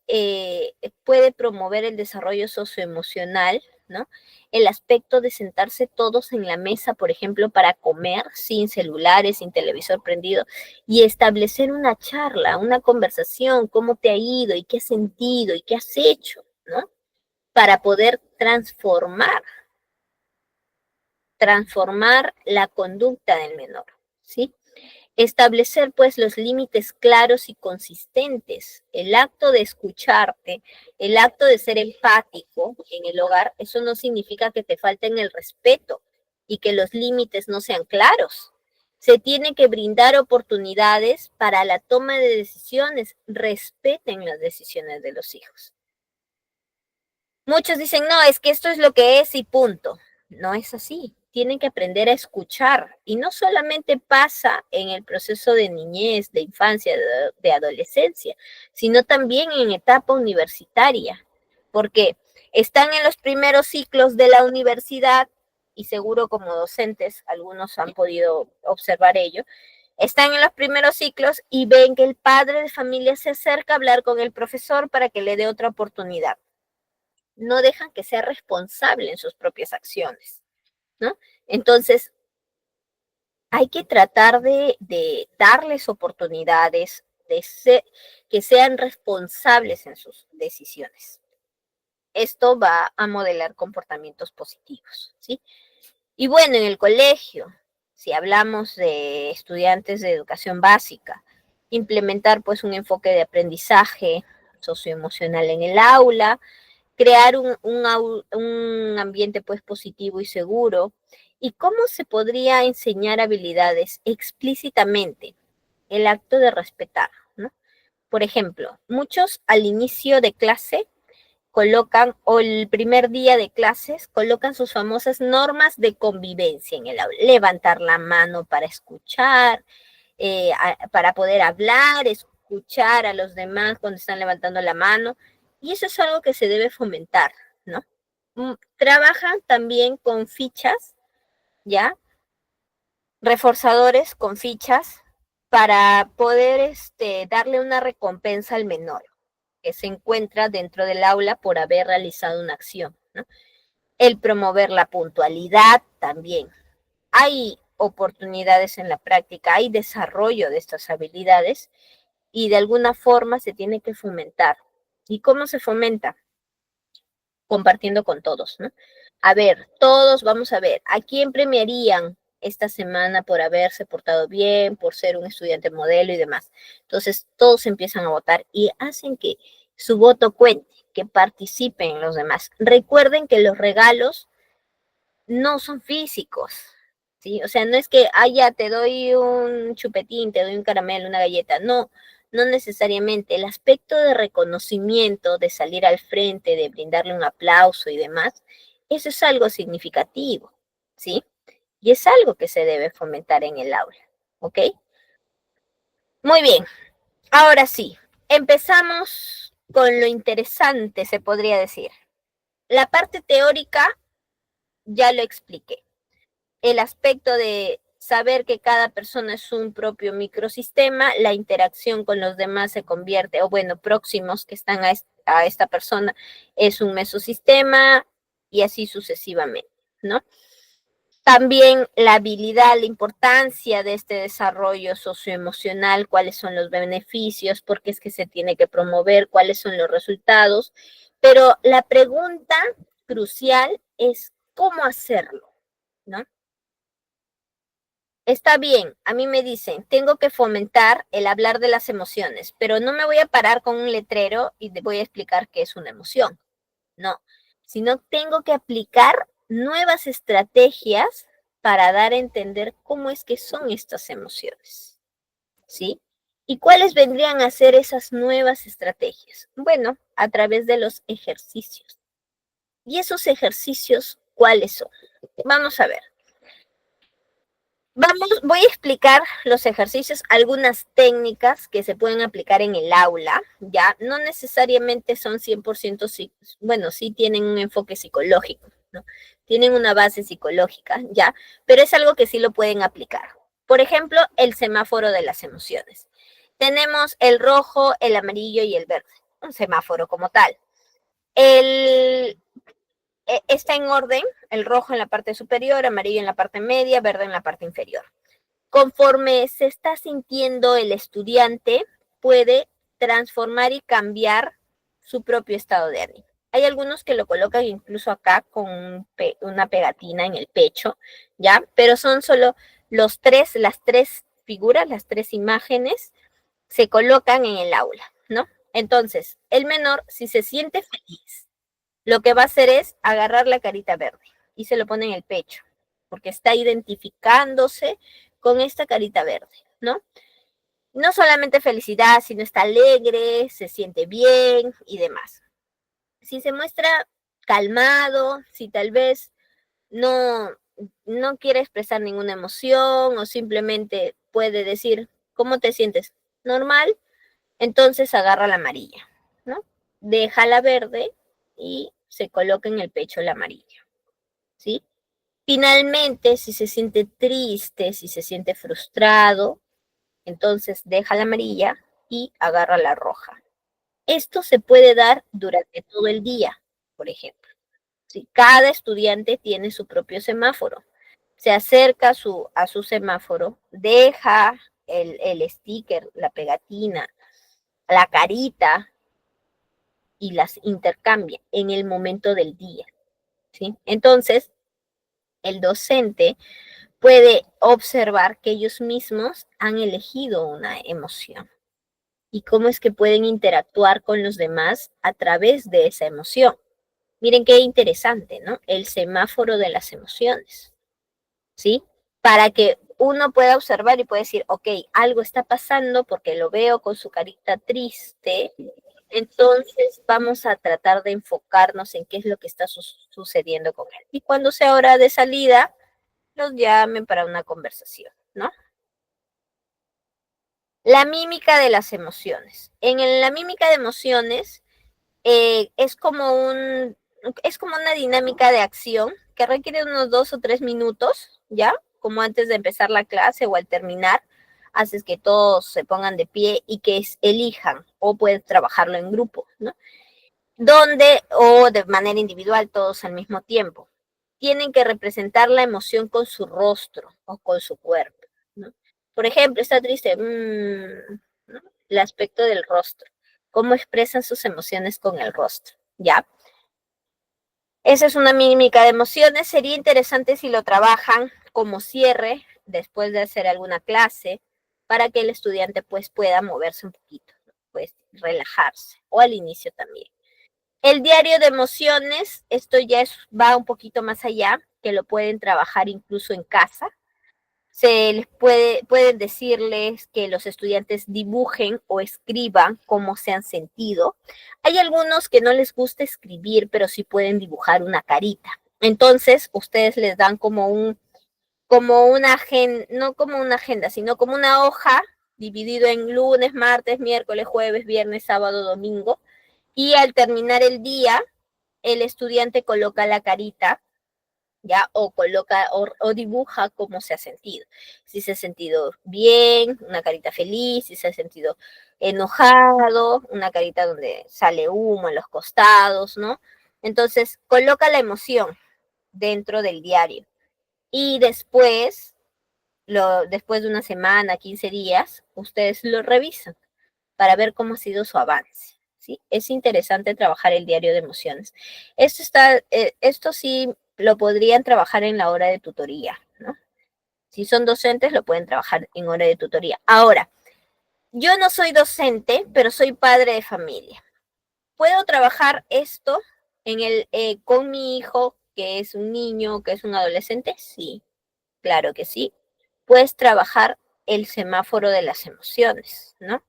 promover el desarrollo socioemocional, ¿no? El aspecto de sentarse todos en la mesa, por ejemplo, para comer sin celulares, sin televisor prendido, y establecer una charla, una conversación, cómo te ha ido y qué has sentido y qué has hecho, ¿no? Para poder transformar la conducta del menor, ¿sí? Establecer pues los límites claros y consistentes. El acto de escucharte, el acto de ser empático en el hogar, eso no significa que te falten el respeto y que los límites no sean claros. Se tiene que brindar oportunidades para la toma de decisiones. Respeten las decisiones de los hijos. Muchos dicen, no, es que esto es lo que es y punto. No es así. Tienen que aprender a escuchar. Y no solamente pasa en el proceso de niñez, de infancia, de adolescencia, sino también en etapa universitaria. Porque están en los primeros ciclos de la universidad, y seguro como docentes, algunos han podido observar ello, están en los primeros ciclos y ven que el padre de familia se acerca a hablar con el profesor para que le dé otra oportunidad. No dejan que sea responsable en sus propias acciones, ¿no? Entonces, hay que tratar de darles oportunidades, que sean responsables en sus decisiones. Esto va a modelar comportamientos positivos, ¿sí? Y bueno, en el colegio, si hablamos de estudiantes de educación básica, implementar pues un enfoque de aprendizaje socioemocional en el aula, crear un ambiente pues positivo y seguro. ¿Y cómo se podría enseñar habilidades explícitamente? El acto de respetar, ¿no? Por ejemplo, muchos al inicio de clase colocan, o el primer día de clases, colocan sus famosas normas de convivencia en el aula. Levantar la mano para escuchar, para poder hablar, escuchar a los demás cuando están levantando la mano. Y eso es algo que se debe fomentar, ¿no? Trabajan también con fichas, ¿ya? Reforzadores con fichas para poder darle una recompensa al menor que se encuentra dentro del aula por haber realizado una acción, ¿no? El promover la puntualidad también. Hay oportunidades en la práctica, hay desarrollo de estas habilidades y de alguna forma se tiene que fomentar. ¿Y cómo se fomenta? Compartiendo con todos, ¿no? A ver, todos vamos a ver, ¿a quién premiarían esta semana por haberse portado bien, por ser un estudiante modelo y demás? Entonces, todos empiezan a votar y hacen que su voto cuente, que participen los demás. Recuerden que los regalos no son físicos, ¿sí? O sea, no es que, ya te doy un chupetín, te doy un caramelo, una galleta, no, no necesariamente. El aspecto de reconocimiento, de salir al frente, de brindarle un aplauso y demás, eso es algo significativo, ¿sí? Y es algo que se debe fomentar en el aula, ¿ok? Muy bien, ahora sí, empezamos con lo interesante, se podría decir. La parte teórica ya lo expliqué. El aspecto de saber que cada persona es un propio microsistema, la interacción con los demás se convierte, o bueno, próximos que están a esta persona, es un mesosistema y así sucesivamente, ¿no? También la habilidad, la importancia de este desarrollo socioemocional, cuáles son los beneficios, por qué es que se tiene que promover, cuáles son los resultados. Pero la pregunta crucial es cómo hacerlo, ¿no? Está bien, a mí me dicen, tengo que fomentar el hablar de las emociones, pero no me voy a parar con un letrero y te voy a explicar qué es una emoción. No, sino tengo que aplicar nuevas estrategias para dar a entender cómo es que son estas emociones, ¿sí? ¿Y cuáles vendrían a ser esas nuevas estrategias? Bueno, a través de los ejercicios. ¿Y esos ejercicios cuáles son? Vamos a ver. Voy a explicar los ejercicios, algunas técnicas que se pueden aplicar en el aula, ya, no necesariamente son 100%, bueno, sí tienen un enfoque psicológico, ¿no? Tienen una base psicológica, ya, pero es algo que sí lo pueden aplicar. Por ejemplo, el semáforo de las emociones. Tenemos el rojo, el amarillo y el verde, un semáforo como tal. El, está en orden, el rojo en la parte superior, amarillo en la parte media, verde en la parte inferior. Conforme se está sintiendo el estudiante, puede transformar y cambiar su propio estado de ánimo. Hay algunos que lo colocan incluso acá con una pegatina en el pecho, ¿ya? Pero son solo las tres figuras, las tres imágenes, se colocan en el aula, ¿no? Entonces, el menor, si se siente feliz, lo que va a hacer es agarrar la carita verde y se lo pone en el pecho, porque está identificándose con esta carita verde, ¿no? No solamente felicidad, sino está alegre, se siente bien y demás. Si se muestra calmado, si tal vez no, no quiere expresar ninguna emoción o simplemente puede decir, ¿cómo te sientes? Normal, entonces agarra la amarilla, ¿no? Deja la verde y se coloca en el pecho la amarilla, ¿sí? Finalmente, si se siente triste, si se siente frustrado, entonces deja la amarilla y agarra la roja. Esto se puede dar durante todo el día, por ejemplo. Si cada estudiante tiene su propio semáforo, se acerca a su semáforo, deja el sticker, la pegatina, la carita y las intercambia en el momento del día, ¿sí? Entonces, el docente puede observar que ellos mismos han elegido una emoción y cómo es que pueden interactuar con los demás a través de esa emoción. Miren qué interesante, ¿no? El semáforo de las emociones, ¿sí? Para que uno pueda observar y pueda decir, ok, algo está pasando porque lo veo con su carita triste, entonces vamos a tratar de enfocarnos en qué es lo que está sucediendo con él. Y cuando sea hora de salida, los llamen para una conversación, ¿no? La mímica de las emociones. En la mímica de emociones es es como una dinámica de acción que requiere unos 2 o 3 minutos, ¿ya? Como antes de empezar la clase o al terminar, haces que todos se pongan de pie y que elijan o puedes trabajarlo en grupo, ¿no? Donde o de manera individual todos al mismo tiempo. Tienen que representar la emoción con su rostro o con su cuerpo, ¿no? Por ejemplo, está triste, ¿no? El aspecto del rostro, cómo expresan sus emociones con el rostro, ¿ya? Esa es una mímica de emociones. Sería interesante si lo trabajan como cierre después de hacer alguna clase para que el estudiante pues pueda moverse un poquito, ¿no? Pues relajarse o al inicio también. El diario de emociones, esto ya va un poquito más allá, que lo pueden trabajar incluso en casa, pueden decirles que los estudiantes dibujen o escriban cómo se han sentido. Hay algunos que no les gusta escribir, pero sí pueden dibujar una carita. Entonces, ustedes les dan como una agenda, no como una agenda, sino como una hoja dividido en lunes, martes, miércoles, jueves, viernes, sábado, domingo. Y al terminar el día, el estudiante coloca la carita, ¿ya? O coloca o dibuja cómo se ha sentido. Si se ha sentido bien, una carita feliz, si se ha sentido enojado, una carita donde sale humo en los costados, ¿no? Entonces, coloca la emoción dentro del diario. Y después de una semana, 15 días, ustedes lo revisan para ver cómo ha sido su avance. ¿Sí? Es interesante trabajar el diario de emociones. Esto sí lo podrían trabajar en la hora de tutoría, ¿no? Si son docentes, lo pueden trabajar en hora de tutoría. Ahora, yo no soy docente, pero soy padre de familia. ¿Puedo trabajar esto con mi hijo, que es un niño, que es un adolescente? Sí, claro que sí. Puedes trabajar el semáforo de las emociones, ¿no?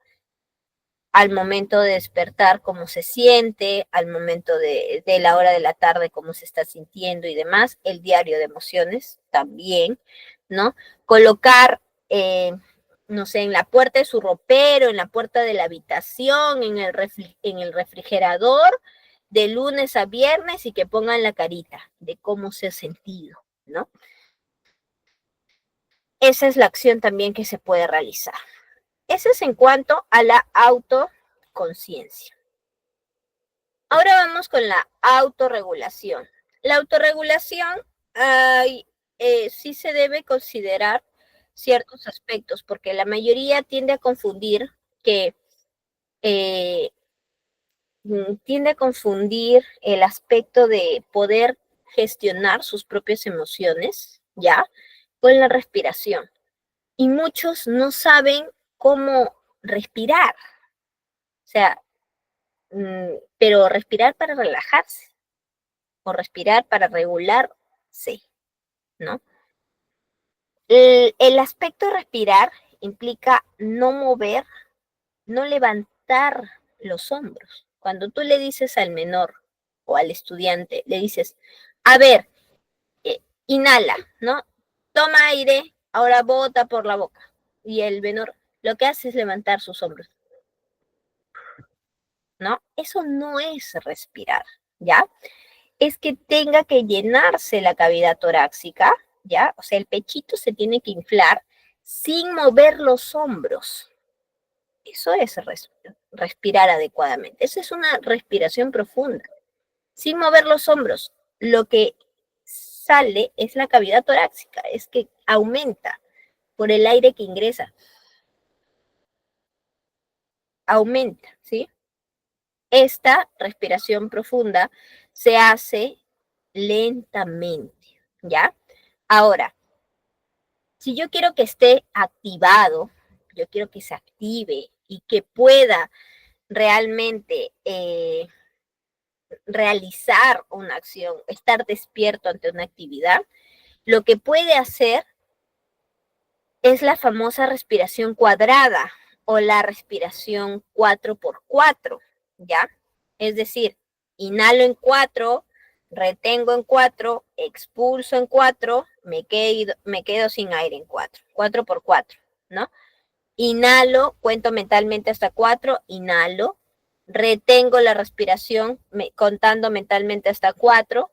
Al momento de despertar, cómo se siente, al momento de la hora de la tarde, cómo se está sintiendo y demás, el diario de emociones también, ¿no? Colocar, no sé, en la puerta de su ropero, en la puerta de la habitación, en el refrigerador, de lunes a viernes y que pongan la carita de cómo se ha sentido, ¿no? Esa es la acción también que se puede realizar. Eso es en cuanto a la autoconciencia. Ahora vamos con la autorregulación. La autorregulación sí se debe considerar ciertos aspectos, porque la mayoría que eh, tiende a confundir el aspecto de poder gestionar sus propias emociones, ¿ya? Con la respiración. Y muchos no saben cómo respirar. O sea, pero respirar para relajarse o respirar para regularse, ¿no? El aspecto de respirar implica no mover, no levantar los hombros. Cuando tú le dices al menor o al estudiante, le dices, a ver, inhala, ¿no? Toma aire, ahora bota por la boca. Y el menor lo que hace es levantar sus hombros, ¿no? Eso no es respirar, ¿ya? Es que tenga que llenarse la cavidad torácica, ¿ya? O sea, el pechito se tiene que inflar sin mover los hombros. Eso es respirar adecuadamente. Esa es una respiración profunda. Sin mover los hombros, lo que sale es la cavidad torácica, es que aumenta por el aire que ingresa. Aumenta, ¿sí? Esta respiración profunda se hace lentamente, ¿ya? Ahora, si yo quiero que esté activado, yo quiero que se active y que pueda realmente realizar una acción, estar despierto ante una actividad, lo que puede hacer es la famosa respiración cuadrada o la respiración 4x4, ¿ya? Es decir, inhalo en 4, retengo en 4, expulso en 4, me quedo sin aire en 4, 4x4, ¿no? Inhalo, cuento mentalmente hasta 4, inhalo, retengo la respiración contando mentalmente hasta 4,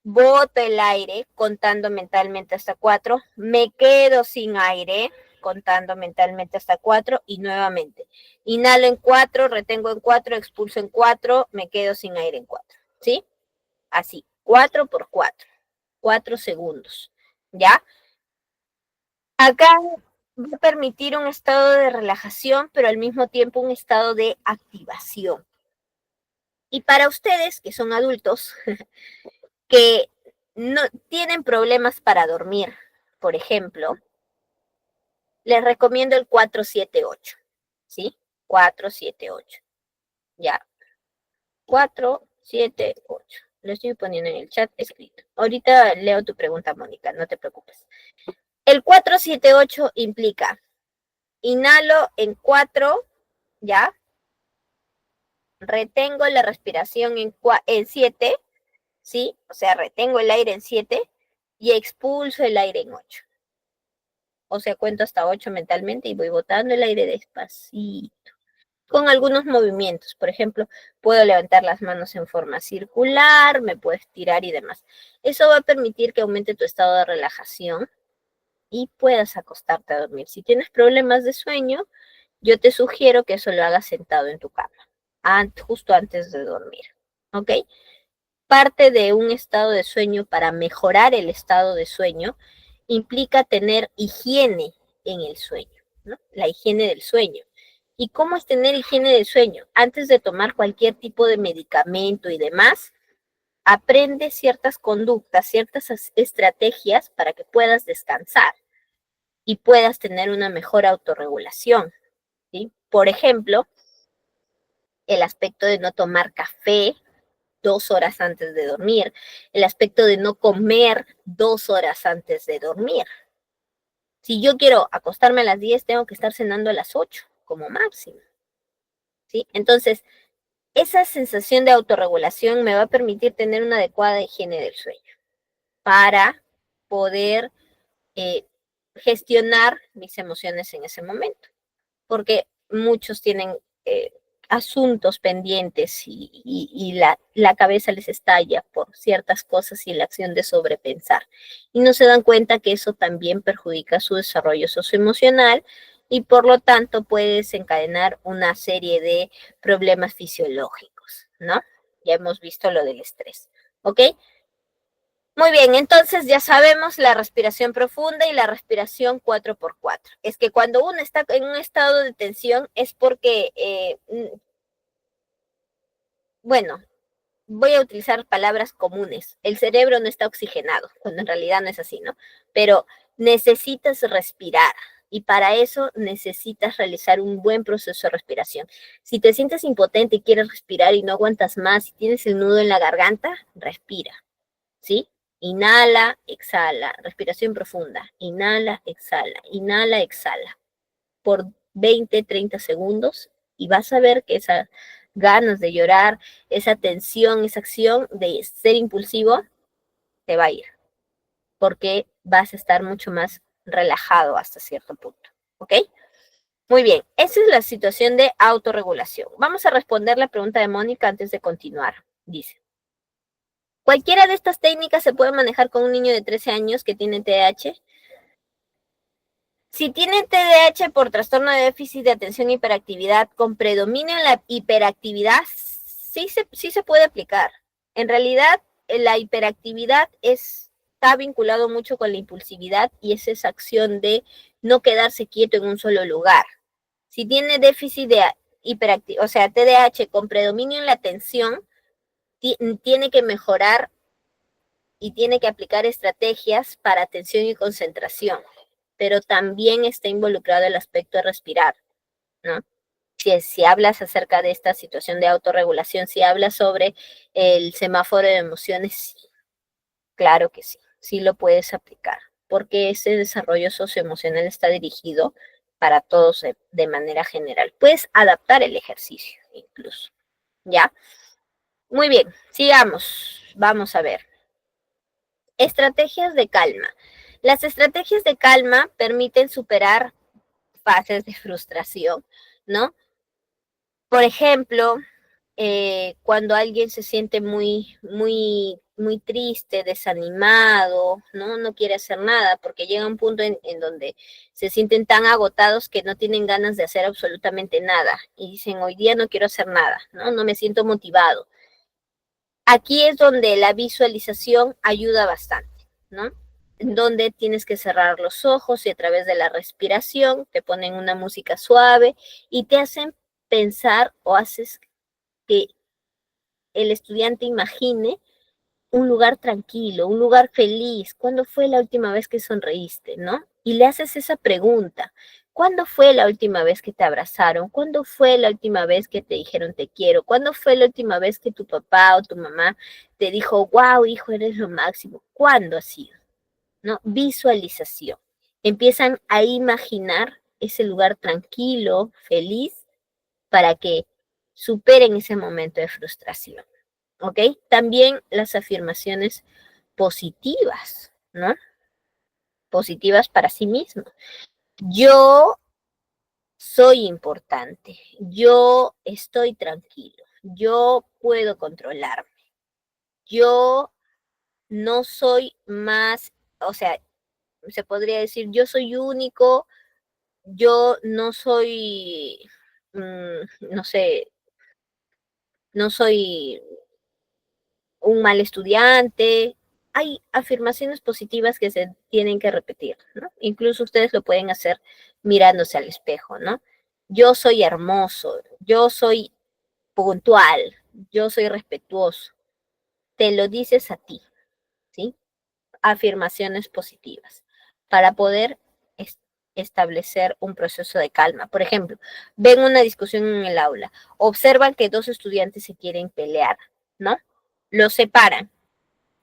boto el aire contando mentalmente hasta 4, me quedo sin aire contando mentalmente hasta 4 y nuevamente. Inhalo en 4, retengo en 4, expulso en 4, me quedo sin aire en 4. ¿Sí? Así, 4x4, 4 segundos. ¿Ya? Acá va a permitir un estado de relajación, pero al mismo tiempo un estado de activación. Y para ustedes, que son adultos, que no tienen problemas para dormir, por ejemplo, les recomiendo el 4-7-8, ¿sí? 4-7-8, ya. 4-7-8. Lo estoy poniendo en el chat escrito. Ahorita leo tu pregunta, Mónica, no te preocupes. El 4-7-8 implica, inhalo en 4, ¿ya? Retengo la respiración en 7, ¿sí? O sea, retengo el aire en 7 y expulso el aire en 8. O sea, cuento hasta 8 mentalmente y voy botando el aire despacito. Con algunos movimientos, por ejemplo, puedo levantar las manos en forma circular, me puedo estirar y demás. Eso va a permitir que aumente tu estado de relajación y puedas acostarte a dormir. Si tienes problemas de sueño, yo te sugiero que eso lo hagas sentado en tu cama, justo antes de dormir, ¿ok? Parte de un estado de sueño para mejorar el estado de sueño implica tener higiene en el sueño, ¿no? La higiene del sueño. ¿Y cómo es tener higiene del sueño? Antes de tomar cualquier tipo de medicamento y demás, aprende ciertas conductas, ciertas estrategias para que puedas descansar y puedas tener una mejor autorregulación, ¿sí? Por ejemplo, el aspecto de no tomar café 2 horas antes de dormir, el aspecto de no comer 2 horas antes de dormir. Si yo quiero acostarme a las 10, tengo que estar cenando a las 8 como máximo, ¿sí? Entonces, esa sensación de autorregulación me va a permitir tener una adecuada higiene del sueño para poder gestionar mis emociones en ese momento, porque muchos tienen asuntos pendientes y la cabeza les estalla por ciertas cosas y la acción de sobrepensar. Y no se dan cuenta que eso también perjudica su desarrollo socioemocional y por lo tanto puede desencadenar una serie de problemas fisiológicos, ¿no? Ya hemos visto lo del estrés, ¿ok? Muy bien, entonces ya sabemos la respiración profunda y la respiración 4x4. Es que cuando uno está en un estado de tensión es porque, bueno, voy a utilizar palabras comunes. El cerebro no está oxigenado, cuando en realidad no es así, ¿no? Pero necesitas respirar y para eso necesitas realizar un buen proceso de respiración. Si te sientes impotente y quieres respirar y no aguantas más, si tienes el nudo en la garganta, respira, ¿sí? Inhala, exhala, respiración profunda. Inhala, exhala, por 20, 30 segundos y vas a ver que esas ganas de llorar, esa tensión, esa acción de ser impulsivo, te va a ir, porque vas a estar mucho más relajado hasta cierto punto, ¿ok? Muy bien, esa es la situación de autorregulación. Vamos a responder la pregunta de Mónica antes de continuar. Dice, ¿cualquiera de estas técnicas se puede manejar con un niño de 13 años que tiene TDAH? Si tiene TDAH por trastorno de déficit de atención e hiperactividad con predominio en la hiperactividad, sí se puede aplicar. En realidad, la hiperactividad está vinculado mucho con la impulsividad y es esa acción de no quedarse quieto en un solo lugar. Si tiene déficit de hiperactividad, o sea, TDAH con predominio en la atención, tiene que mejorar y tiene que aplicar estrategias para atención y concentración, pero también está involucrado el aspecto de respirar, ¿no? Si hablas acerca de esta situación de autorregulación, si hablas sobre el semáforo de emociones, sí, claro que sí, sí lo puedes aplicar, porque ese desarrollo socioemocional está dirigido para todos de manera general. Puedes adaptar el ejercicio incluso, ¿ya? Muy bien, sigamos, vamos a ver. Estrategias de calma. Las estrategias de calma permiten superar fases de frustración, ¿no? Por ejemplo, cuando alguien se siente muy triste, desanimado, ¿no? No quiere hacer nada, porque llega un punto en donde se sienten tan agotados que no tienen ganas de hacer absolutamente nada y dicen, hoy día no quiero hacer nada, ¿no? No me siento motivado. Aquí es donde la visualización ayuda bastante, ¿no? Donde tienes que cerrar los ojos y a través de la respiración te ponen una música suave y te hacen pensar o haces que el estudiante imagine un lugar tranquilo, un lugar feliz. ¿Cuándo fue la última vez que sonreíste, no? Y le haces esa pregunta. ¿Cuándo fue la última vez que te abrazaron? ¿Cuándo fue la última vez que te dijeron te quiero? ¿Cuándo fue la última vez que tu papá o tu mamá te dijo, wow, hijo, eres lo máximo? ¿Cuándo ha sido? ¿No? Visualización. Empiezan a imaginar ese lugar tranquilo, feliz, para que superen ese momento de frustración. ¿Ok? También las afirmaciones positivas, ¿no? Positivas para sí mismo. Yo soy importante, yo estoy tranquilo, yo puedo controlarme, yo no soy más, o sea, se podría decir, yo soy único, yo no soy, no sé, no soy un mal estudiante. Hay afirmaciones positivas que se tienen que repetir, ¿no? Incluso ustedes lo pueden hacer mirándose al espejo, ¿no? Yo soy hermoso, yo soy puntual, yo soy respetuoso. Te lo dices a ti, ¿sí? Afirmaciones positivas para poder establecer un proceso de calma. Por ejemplo, ven una discusión en el aula, observan que dos estudiantes se quieren pelear, ¿no? Los separan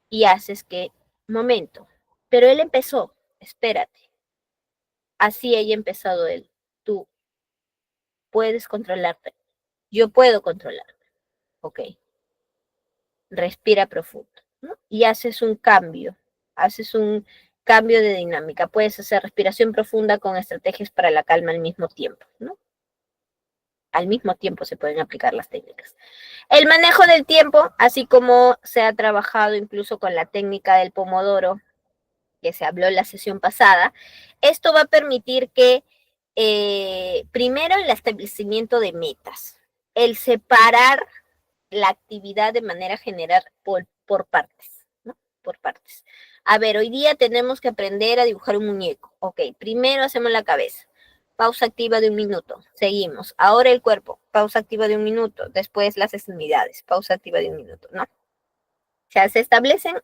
y haces que, momento, pero él empezó, espérate, así haya empezado él, tú puedes controlarte, yo puedo controlar, ok, respira profundo, ¿no? Y haces un cambio de dinámica, puedes hacer respiración profunda con estrategias para la calma al mismo tiempo, ¿no? Al mismo tiempo se pueden aplicar las técnicas. El manejo del tiempo, así como se ha trabajado incluso con la técnica del pomodoro, que se habló en la sesión pasada, esto va a permitir que primero el establecimiento de metas, el separar la actividad de manera general por partes, ¿no? Por partes. A ver, hoy día tenemos que aprender a dibujar un muñeco. Ok, primero hacemos la cabeza. Pausa activa de 1 minuto. Seguimos. Ahora el cuerpo. Pausa activa de 1 minuto. Después las extremidades. Pausa activa de 1 minuto, ¿no? O sea, se establecen,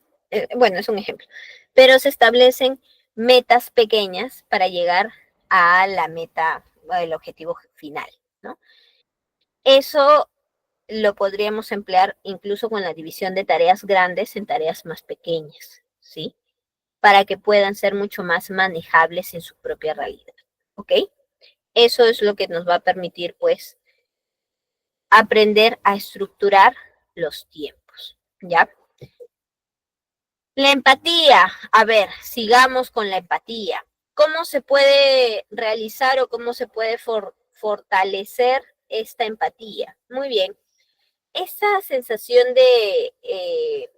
bueno, es un ejemplo, pero se establecen metas pequeñas para llegar a la meta, el objetivo final, ¿no? Eso lo podríamos emplear incluso con la división de tareas grandes en tareas más pequeñas, ¿sí? Para que puedan ser mucho más manejables en su propia realidad, ¿ok? Eso es lo que nos va a permitir, pues, aprender a estructurar los tiempos, ¿ya? La empatía, a ver, sigamos con la empatía. ¿Cómo se puede realizar o cómo se puede fortalecer esta empatía? Muy bien, esa sensación de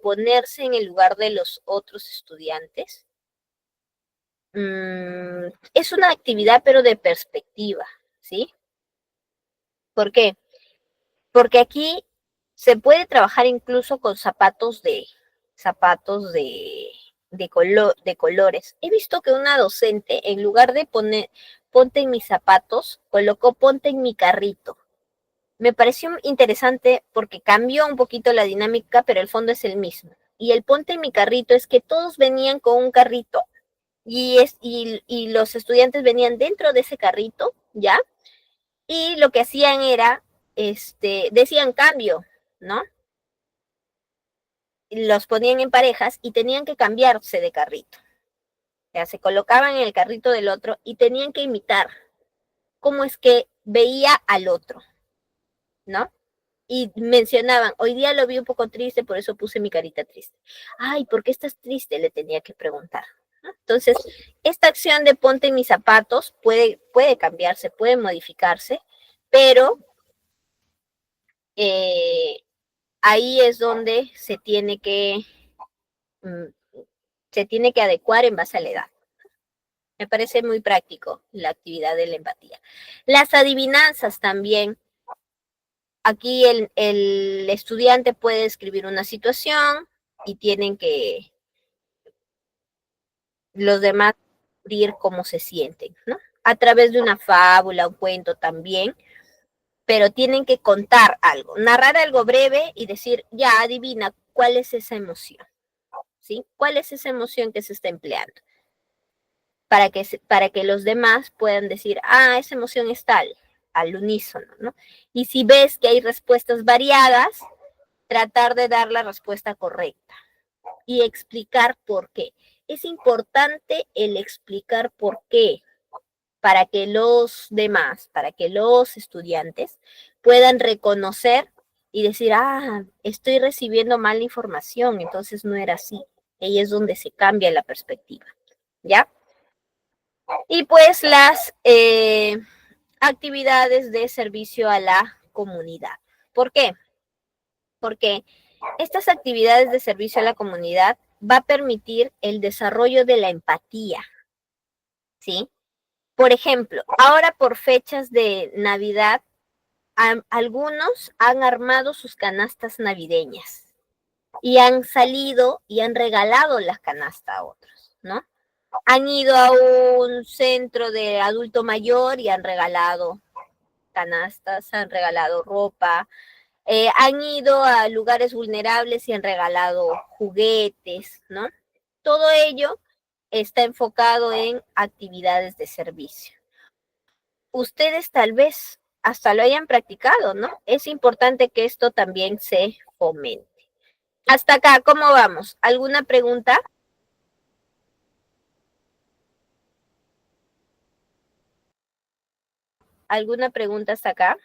ponerse en el lugar de los otros estudiantes es una actividad pero de perspectiva, ¿sí? ¿Por qué? Porque aquí se puede trabajar incluso con zapatos de colores. He visto que una docente, en lugar de poner ponte en mis zapatos, colocó ponte en mi carrito. Me pareció interesante porque cambió un poquito la dinámica, pero el fondo es el mismo. Y el ponte en mi carrito es que todos venían con un carrito y los estudiantes venían dentro de ese carrito, ¿ya? Y lo que hacían era, decían cambio, ¿no? Los ponían en parejas y tenían que cambiarse de carrito. O sea, se colocaban en el carrito del otro y tenían que imitar cómo es que veía al otro, ¿no? Y mencionaban, hoy día lo vi un poco triste, por eso puse mi carita triste. Ay, ¿por qué estás triste? Le tenía que preguntar, ¿no? Entonces, esta acción de ponte en mis zapatos puede cambiarse, puede modificarse, pero eh, ahí es donde mm, se tiene que adecuar en base a la edad. Me parece muy práctico la actividad de la empatía. Las adivinanzas también. Aquí el estudiante puede escribir una situación y tienen que los demás descubrir cómo se sienten, ¿no? A través de una fábula, un cuento también, pero tienen que contar algo, narrar algo breve y decir, ya adivina cuál es esa emoción, ¿sí? ¿Cuál es esa emoción que se está empleando? Para que los demás puedan decir, ah, esa emoción es tal, al unísono, ¿no? Y si ves que hay respuestas variadas, tratar de dar la respuesta correcta y explicar por qué. es importante el explicar por qué, para que los demás, para que los estudiantes puedan reconocer y decir, ah, estoy recibiendo mala información, entonces no era así. Ahí es donde se cambia la perspectiva, ¿ya? Y pues las actividades de servicio a la comunidad. ¿Por qué? Porque estas actividades de servicio a la comunidad va a permitir el desarrollo de la empatía, ¿sí? Por ejemplo, ahora por fechas de Navidad, algunos han armado sus canastas navideñas y han salido y han regalado la canasta a otros, ¿no? Han ido a un centro de adulto mayor y han regalado canastas, han regalado ropa, han ido a lugares vulnerables y han regalado juguetes, ¿no? Todo ello está enfocado en actividades de servicio. Ustedes tal vez hasta lo hayan practicado, ¿no? Es importante que esto también se fomente. Hasta acá, ¿cómo vamos? ¿Alguna pregunta? ¿Alguna pregunta hasta acá?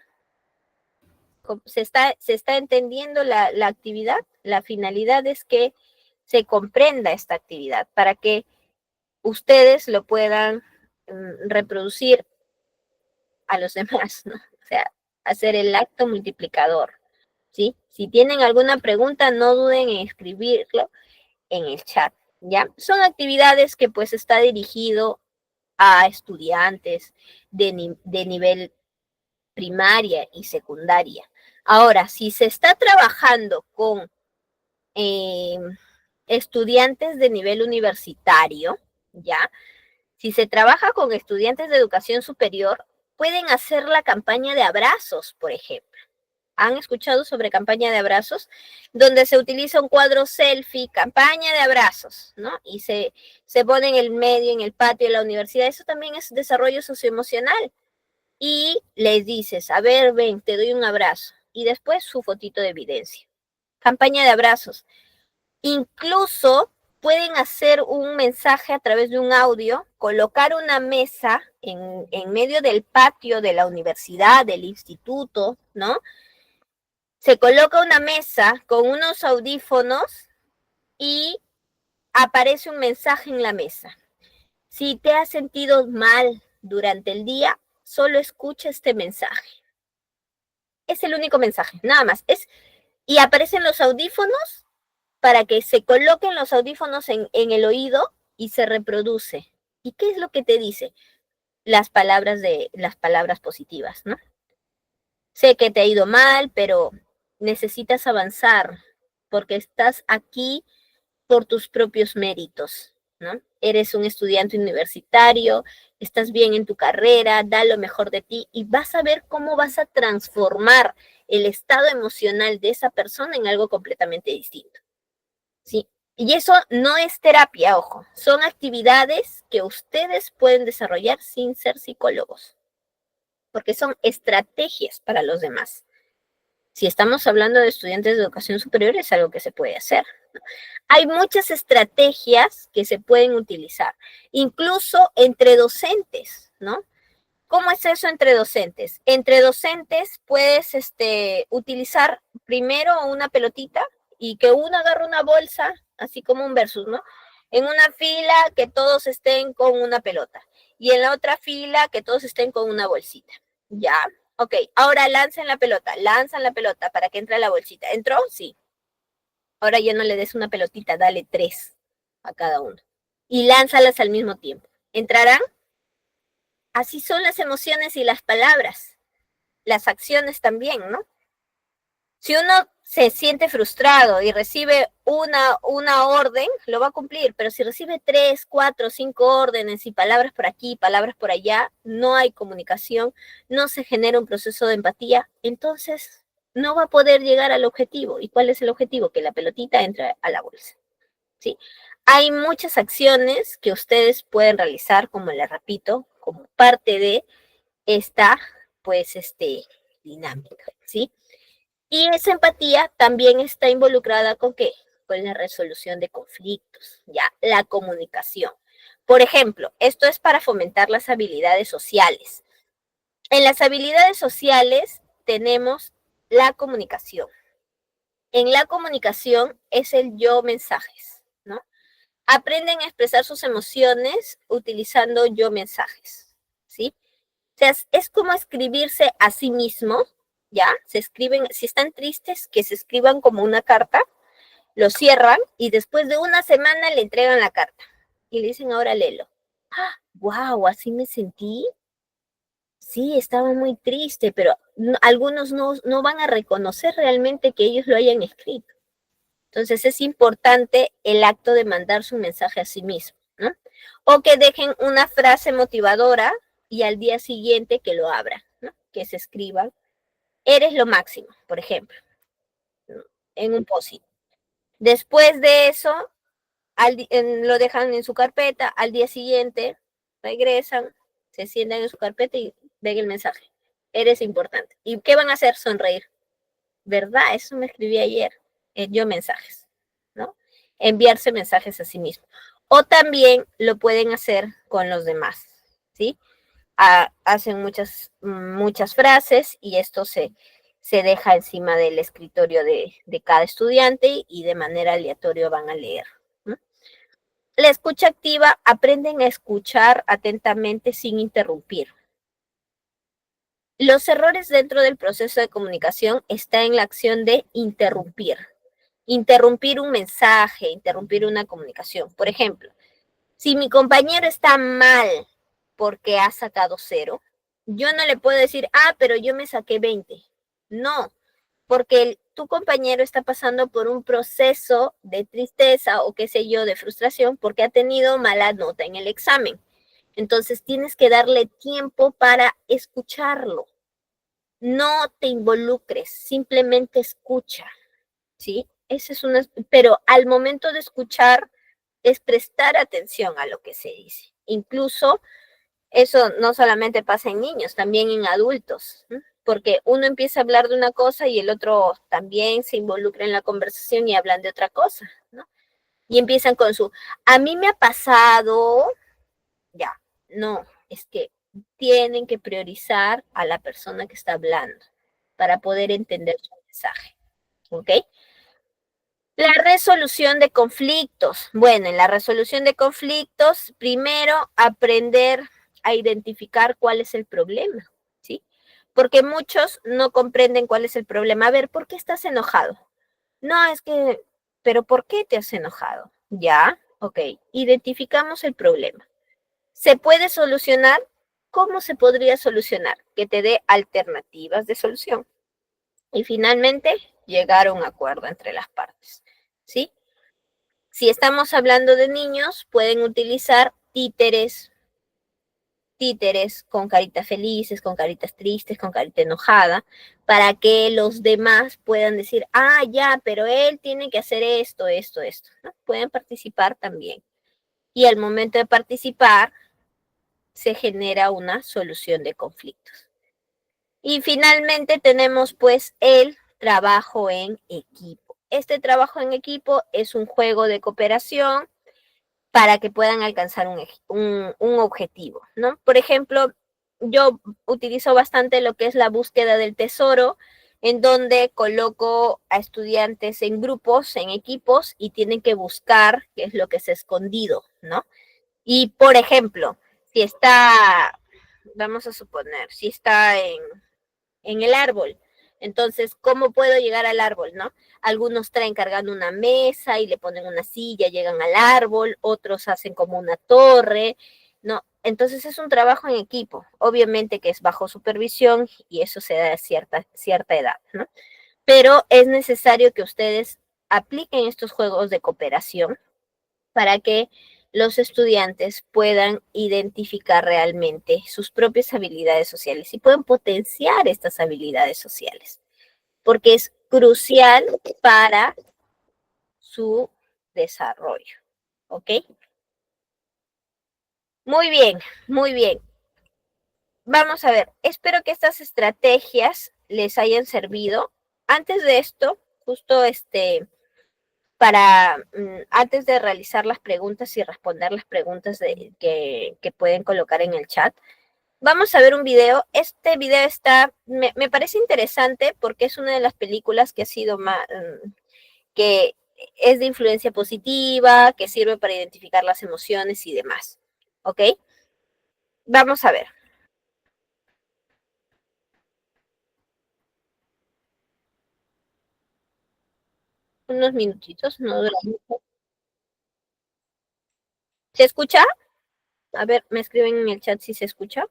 ¿Se está entendiendo la actividad? La finalidad es que se comprenda esta actividad para que ustedes lo puedan reproducir a los demás, ¿no? O sea, hacer el acto multiplicador, ¿sí? Si tienen alguna pregunta, no duden en escribirlo en el chat, ¿ya? Son actividades que pues está dirigido a estudiantes de nivel primaria y secundaria. Ahora, si se está trabajando con eh, estudiantes de nivel universitario, ¿ya? Si se trabaja con estudiantes de educación superior, pueden hacer la campaña de abrazos, por ejemplo. ¿Han escuchado sobre campaña de abrazos? Donde se utiliza un cuadro selfie, campaña de abrazos, ¿no? Y se pone en el medio, en el patio de la universidad. Eso también es desarrollo socioemocional. Y les dices, a ver, ven, te doy un abrazo. Y después su fotito de evidencia. Campaña de abrazos. Incluso pueden hacer un mensaje a través de un audio, colocar una mesa en medio del patio de la universidad, del instituto, ¿no? Se coloca una mesa con unos audífonos y aparece un mensaje en la mesa. Si te has sentido mal durante el día, solo escucha este mensaje. Es el único mensaje, nada más. Y aparecen los audífonos para que se coloquen los audífonos en el oído y se reproduce. ¿Y qué es lo que te dice? Las palabras positivas, ¿no? Sé que te ha ido mal, pero necesitas avanzar porque estás aquí por tus propios méritos, ¿no? Eres un estudiante universitario, estás bien en tu carrera, da lo mejor de ti y vas a ver cómo vas a transformar el estado emocional de esa persona en algo completamente distinto, ¿sí? Y eso no es terapia, ojo, son actividades que ustedes pueden desarrollar sin ser psicólogos, porque son estrategias para los demás. Si estamos hablando de estudiantes de educación superior, es algo que se puede hacer. Hay muchas estrategias que se pueden utilizar, incluso entre docentes, ¿no? ¿Cómo es eso entre docentes? Entre docentes puedes utilizar primero una pelotita y que uno agarre una bolsa, así como un versus, ¿no? En una fila que todos estén con una pelota y en la otra fila que todos estén con una bolsita. ¿Ya? Ok, ahora lanzan la pelota para que entre la bolsita. ¿Entró? Sí. Ahora ya no le des una pelotita, dale 3 a cada uno. Y lánzalas al mismo tiempo. ¿Entrarán? Así son las emociones y las palabras, las acciones también, ¿no? Si uno se siente frustrado y recibe una orden, lo va a cumplir, pero si recibe 3, 4, 5 órdenes y palabras por aquí, palabras por allá, no hay comunicación, no se genera un proceso de empatía, entonces no va a poder llegar al objetivo. ¿Y cuál es el objetivo? Que la pelotita entre a la bolsa, ¿sí? Hay muchas acciones que ustedes pueden realizar, como les repito, como parte de esta, pues, dinámica, ¿sí? Y esa empatía también está involucrada con qué? con la resolución de conflictos, ¿ya? La comunicación. Por ejemplo, esto es para fomentar las habilidades sociales. En las habilidades sociales tenemos la comunicación. En la comunicación es el yo mensajes, ¿no? Aprenden a expresar sus emociones utilizando yo mensajes, ¿sí? O sea, es como escribirse a sí mismo, ¿ya? Se escriben, si están tristes, que se escriban como una carta, lo cierran y después de una semana le entregan la carta y le dicen, ahora léelo. ¡Ah! ¡Wow! Así me sentí. Sí, estaba muy triste, pero algunos no van a reconocer realmente que ellos lo hayan escrito. Entonces es importante el acto de mandar su mensaje a sí mismo, ¿no? O que dejen una frase motivadora y al día siguiente que lo abran, ¿no? Que se escriban, eres lo máximo, por ejemplo, ¿no? En un post-it. Después de eso, lo dejan en su carpeta, al día siguiente regresan, se sientan en su carpeta y ven el mensaje. Eres importante. ¿Y qué van a hacer? Sonreír. ¿Verdad? Eso me escribí ayer. Yo mensajes, ¿no? Enviarse mensajes a sí mismo. O también lo pueden hacer con los demás, ¿sí? Hacen muchas frases y esto se deja encima del escritorio de cada estudiante y de manera aleatoria van a leer, ¿no? La escucha activa, aprenden a escuchar atentamente sin interrumpir. Los errores dentro del proceso de comunicación está en la acción de interrumpir. Interrumpir un mensaje, interrumpir una comunicación. Por ejemplo, si mi compañero está mal porque ha sacado 0, yo no le puedo decir, pero yo me saqué 20. No, porque tu compañero está pasando por un proceso de tristeza o qué sé yo, de frustración porque ha tenido mala nota en el examen. Entonces tienes que darle tiempo para escucharlo. No te involucres, simplemente escucha, ¿sí? Esa es una, pero al momento de escuchar es prestar atención a lo que se dice. Incluso eso no solamente pasa en niños, también en adultos, ¿no? Porque uno empieza a hablar de una cosa y el otro también se involucra en la conversación y hablan de otra cosa, ¿no? Y empiezan con a mí me ha pasado, ya, no, es que tienen que priorizar a la persona que está hablando para poder entender su mensaje, ¿ok? La resolución de conflictos. Bueno, en la resolución de conflictos, primero aprender a identificar cuál es el problema, ¿sí? Porque muchos no comprenden cuál es el problema. A ver, ¿por qué estás enojado? No, es que, pero ¿por qué te has enojado? Ya, ok, identificamos el problema. ¿Se puede solucionar? ¿Cómo se podría solucionar? Que te dé alternativas de solución. Y finalmente, llegar a un acuerdo entre las partes, ¿sí? Si estamos hablando de niños, pueden utilizar títeres con caritas felices, con caritas tristes, con carita enojada, para que los demás puedan decir, ya, pero él tiene que hacer esto, ¿no? Pueden participar también. Y al momento de participar, se genera una solución de conflictos. Y finalmente tenemos pues el trabajo en equipo. Este trabajo en equipo es un juego de cooperación para que puedan alcanzar un objetivo, ¿no? Por ejemplo, yo utilizo bastante lo que es la búsqueda del tesoro, en donde coloco a estudiantes en grupos, en equipos, y tienen que buscar qué es lo que se ha escondido, ¿no? Y, por ejemplo, si está, vamos a suponer, si está en el árbol. Entonces, ¿cómo puedo llegar al árbol, no? Algunos traen cargando una mesa y le ponen una silla, llegan al árbol, otros hacen como una torre, ¿no? Entonces es un trabajo en equipo, obviamente que es bajo supervisión y eso se da a cierta edad, ¿no? Pero es necesario que ustedes apliquen estos juegos de cooperación para que los estudiantes puedan identificar realmente sus propias habilidades sociales y puedan potenciar estas habilidades sociales, porque es crucial para su desarrollo. ¿Ok? Muy bien, muy bien. Vamos a ver, espero que estas estrategias les hayan servido. Antes de esto, justo para, antes de realizar las preguntas y responder las preguntas que pueden colocar en el chat, vamos a ver un video. Este video me parece interesante porque es una de las películas que ha sido más, que es de influencia positiva, que sirve para identificar las emociones y demás. ¿Ok? Vamos a ver. Unos minutitos, no dura mucho. ¿Se escucha? A ver, me escriben en el chat si se escucha.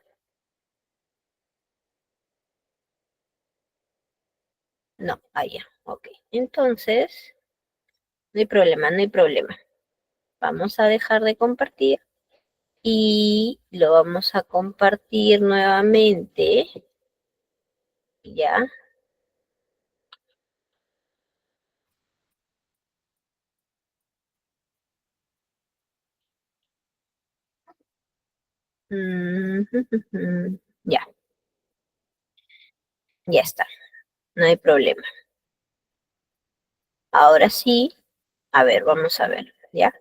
No, ya. Ok. Entonces, no hay problema, no hay problema. Vamos a dejar de compartir y lo vamos a compartir nuevamente. Ya. Ya, ya está. No hay problema. Ahora sí, a ver, vamos a ver, ¿ya?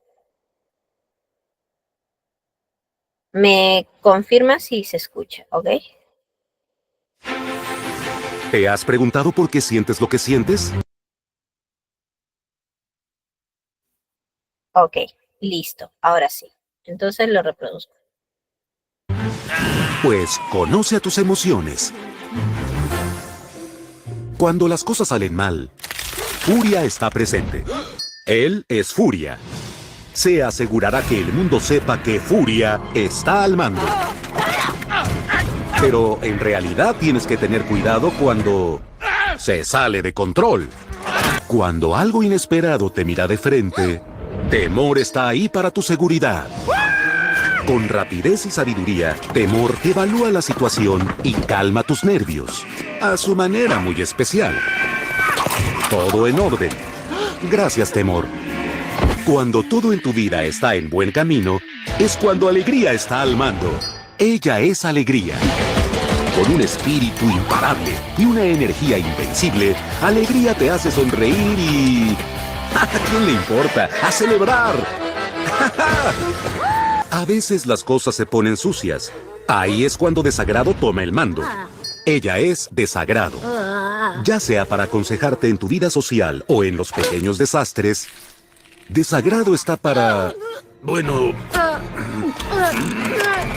Me confirma si se escucha, ¿ok? ¿Te has preguntado por qué sientes lo que sientes? Ok, listo, ahora sí. Entonces lo reproduzco. Pues conoce a tus emociones. Cuando las cosas salen mal, Furia está presente. Él es Furia. Se asegurará que el mundo sepa que Furia está al mando. Pero en realidad tienes que tener cuidado cuando se sale de control. Cuando algo inesperado te mira de frente, Temor está ahí para tu seguridad. Con rapidez y sabiduría, Temor evalúa la situación y calma tus nervios. A su manera muy especial. Todo en orden. Gracias, Temor. Cuando todo en tu vida está en buen camino, es cuando Alegría está al mando. Ella es Alegría. Con un espíritu imparable y una energía invencible, Alegría te hace sonreír y... ¿A quién le importa? ¡A celebrar! A veces las cosas se ponen sucias. Ahí es cuando Desagrado toma el mando. Ella es Desagrado. Ya sea para aconsejarte en tu vida social o en los pequeños desastres, Desagrado está para... Bueno...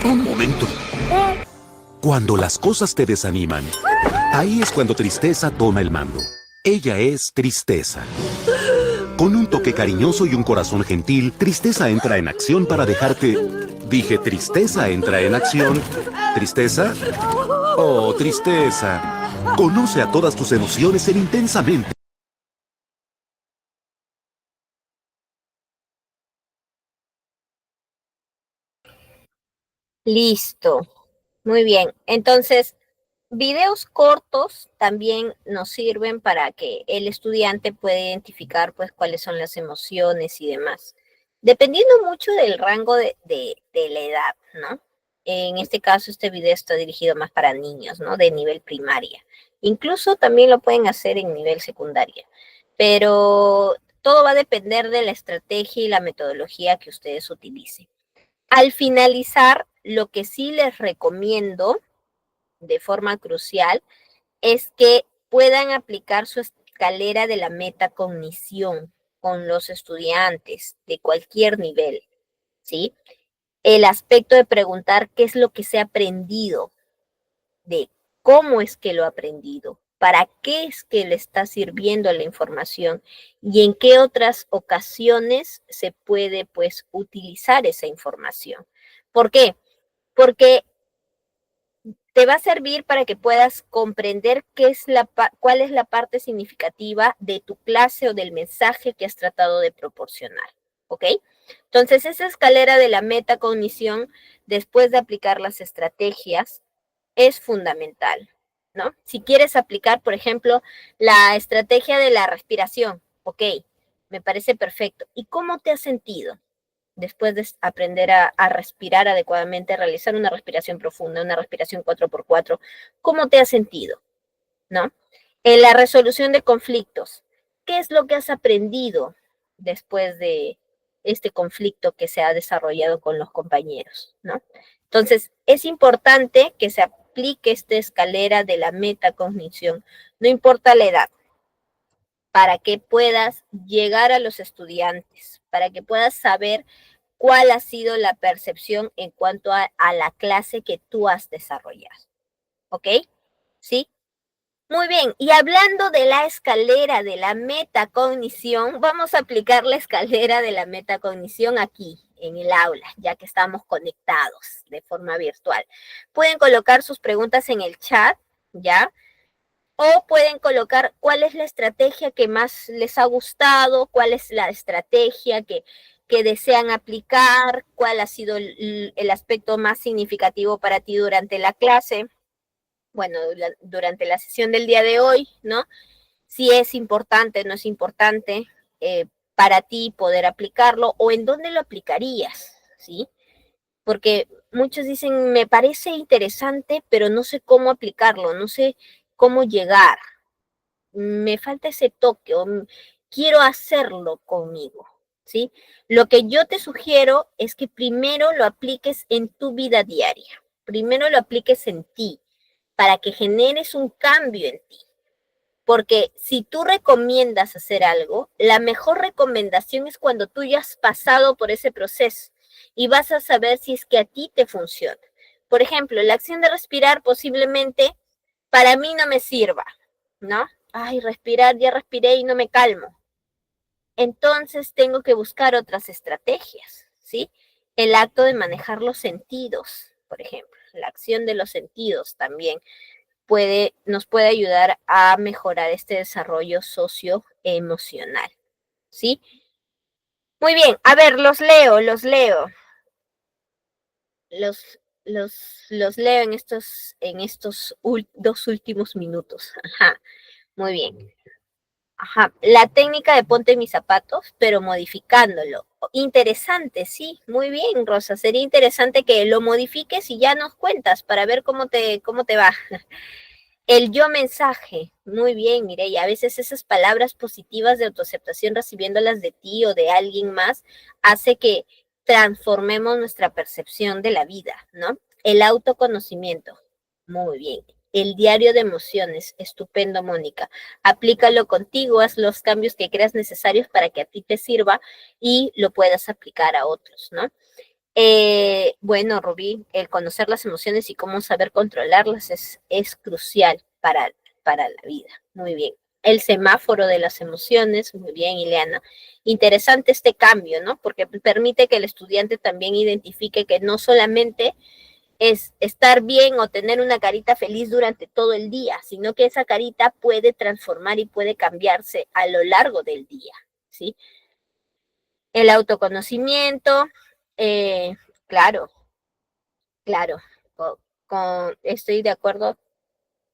Un momento. Cuando las cosas te desaniman, ahí es cuando Tristeza toma el mando. Ella es Tristeza. Con un toque cariñoso y un corazón gentil, Tristeza entra en acción para dejarte... Dije, Tristeza entra en acción. ¿Tristeza? Oh, Tristeza. Conoce a todas tus emociones en Intensamente. Listo. Muy bien. Entonces, videos cortos también nos sirven para que el estudiante pueda identificar pues cuáles son las emociones y demás. Dependiendo mucho del rango de la edad, ¿no? En este caso, este video está dirigido más para niños, ¿no? De nivel primaria. Incluso también lo pueden hacer en nivel secundaria. Pero todo va a depender de la estrategia y la metodología que ustedes utilicen. Al finalizar, lo que sí les recomiendo de forma crucial es que puedan aplicar su escalera de la metacognición con los estudiantes de cualquier nivel, ¿sí? El aspecto de preguntar qué es lo que se ha aprendido, de cómo es que lo ha aprendido, para qué es que le está sirviendo la información y en qué otras ocasiones se puede, pues, utilizar esa información. ¿Por qué? Porque te va a servir para que puedas comprender cuál es la parte significativa de tu clase o del mensaje que has tratado de proporcionar. ¿Ok? Entonces, esa escalera de la metacognición, después de aplicar las estrategias, es fundamental, ¿no? Si quieres aplicar, por ejemplo, la estrategia de la respiración, ok, me parece perfecto. ¿Y cómo te has sentido? Después de aprender a respirar adecuadamente, realizar una respiración profunda, una respiración 4x4, ¿cómo te has sentido? ¿No? En la resolución de conflictos, ¿qué es lo que has aprendido después de este conflicto que se ha desarrollado con los compañeros, ¿no? Entonces, es importante que se aplique esta escalera de la metacognición, no importa la edad, para que puedas llegar a los estudiantes, para que puedas saber cuál ha sido la percepción en cuanto a la clase que tú has desarrollado. ¿Ok? ¿Sí? Muy bien, y hablando de la escalera de la metacognición, vamos a aplicar la escalera de la metacognición aquí, en el aula, ya que estamos conectados de forma virtual. Pueden colocar sus preguntas en el chat, ¿ya? O pueden colocar cuál es la estrategia que más les ha gustado, cuál es la estrategia que desean aplicar, cuál ha sido el aspecto más significativo para ti durante la clase. Bueno, durante la sesión del día de hoy, ¿no? Si es importante, no es importante para ti poder aplicarlo o en dónde lo aplicarías, ¿sí? Porque muchos dicen, me parece interesante, pero no sé cómo aplicarlo, no sé cómo llegar, me falta ese toque o quiero hacerlo conmigo, ¿sí? Lo que yo te sugiero es que primero lo apliques en tu vida diaria, primero lo apliques en ti, para que generes un cambio en ti. Porque si tú recomiendas hacer algo, la mejor recomendación es cuando tú ya has pasado por ese proceso y vas a saber si es que a ti te funciona. Por ejemplo, la acción de respirar posiblemente para mí no me sirva, ¿no? Ay, respirar, ya respiré y no me calmo. Entonces tengo que buscar otras estrategias, ¿sí? El acto de manejar los sentidos, por ejemplo, la acción de los sentidos también nos puede ayudar a mejorar este desarrollo socioemocional, ¿sí? Muy bien, a ver, los leo. Los leo en estos dos últimos minutos. Ajá, muy bien. Ajá, la técnica de ponte mis zapatos, pero modificándolo. Interesante, sí, muy bien, Rosa. Sería interesante que lo modifiques y ya nos cuentas para ver cómo te va. El yo mensaje, muy bien, Mireia. A veces esas palabras positivas de autoaceptación recibiéndolas de ti o de alguien más hace que transformemos nuestra percepción de la vida, ¿no? El autoconocimiento, muy bien. El diario de emociones, estupendo, Mónica. Aplícalo contigo, haz los cambios que creas necesarios para que a ti te sirva y lo puedas aplicar a otros, ¿no? Bueno, Rubí, el conocer las emociones y cómo saber controlarlas es crucial para la vida. Muy bien. El semáforo de las emociones, muy bien, Ileana. Interesante este cambio, ¿no? Porque permite que el estudiante también identifique que no solamente es estar bien o tener una carita feliz durante todo el día, sino que esa carita puede transformar y puede cambiarse a lo largo del día, ¿sí? El autoconocimiento, eh, claro, claro, estoy de acuerdo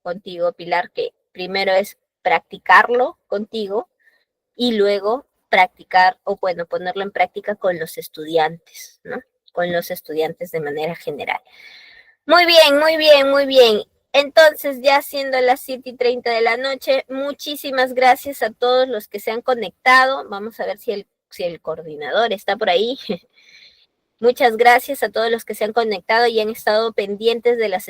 contigo, Pilar, que primero es practicarlo contigo y luego practicar o bueno, ponerlo en práctica con los estudiantes, ¿no? Con los estudiantes de manera general. Muy bien, muy bien, muy bien. Entonces, ya siendo las 7:30 de la noche, muchísimas gracias a todos los que se han conectado. Vamos a ver si el coordinador está por ahí. Muchas gracias a todos los que se han conectado y han estado pendientes de las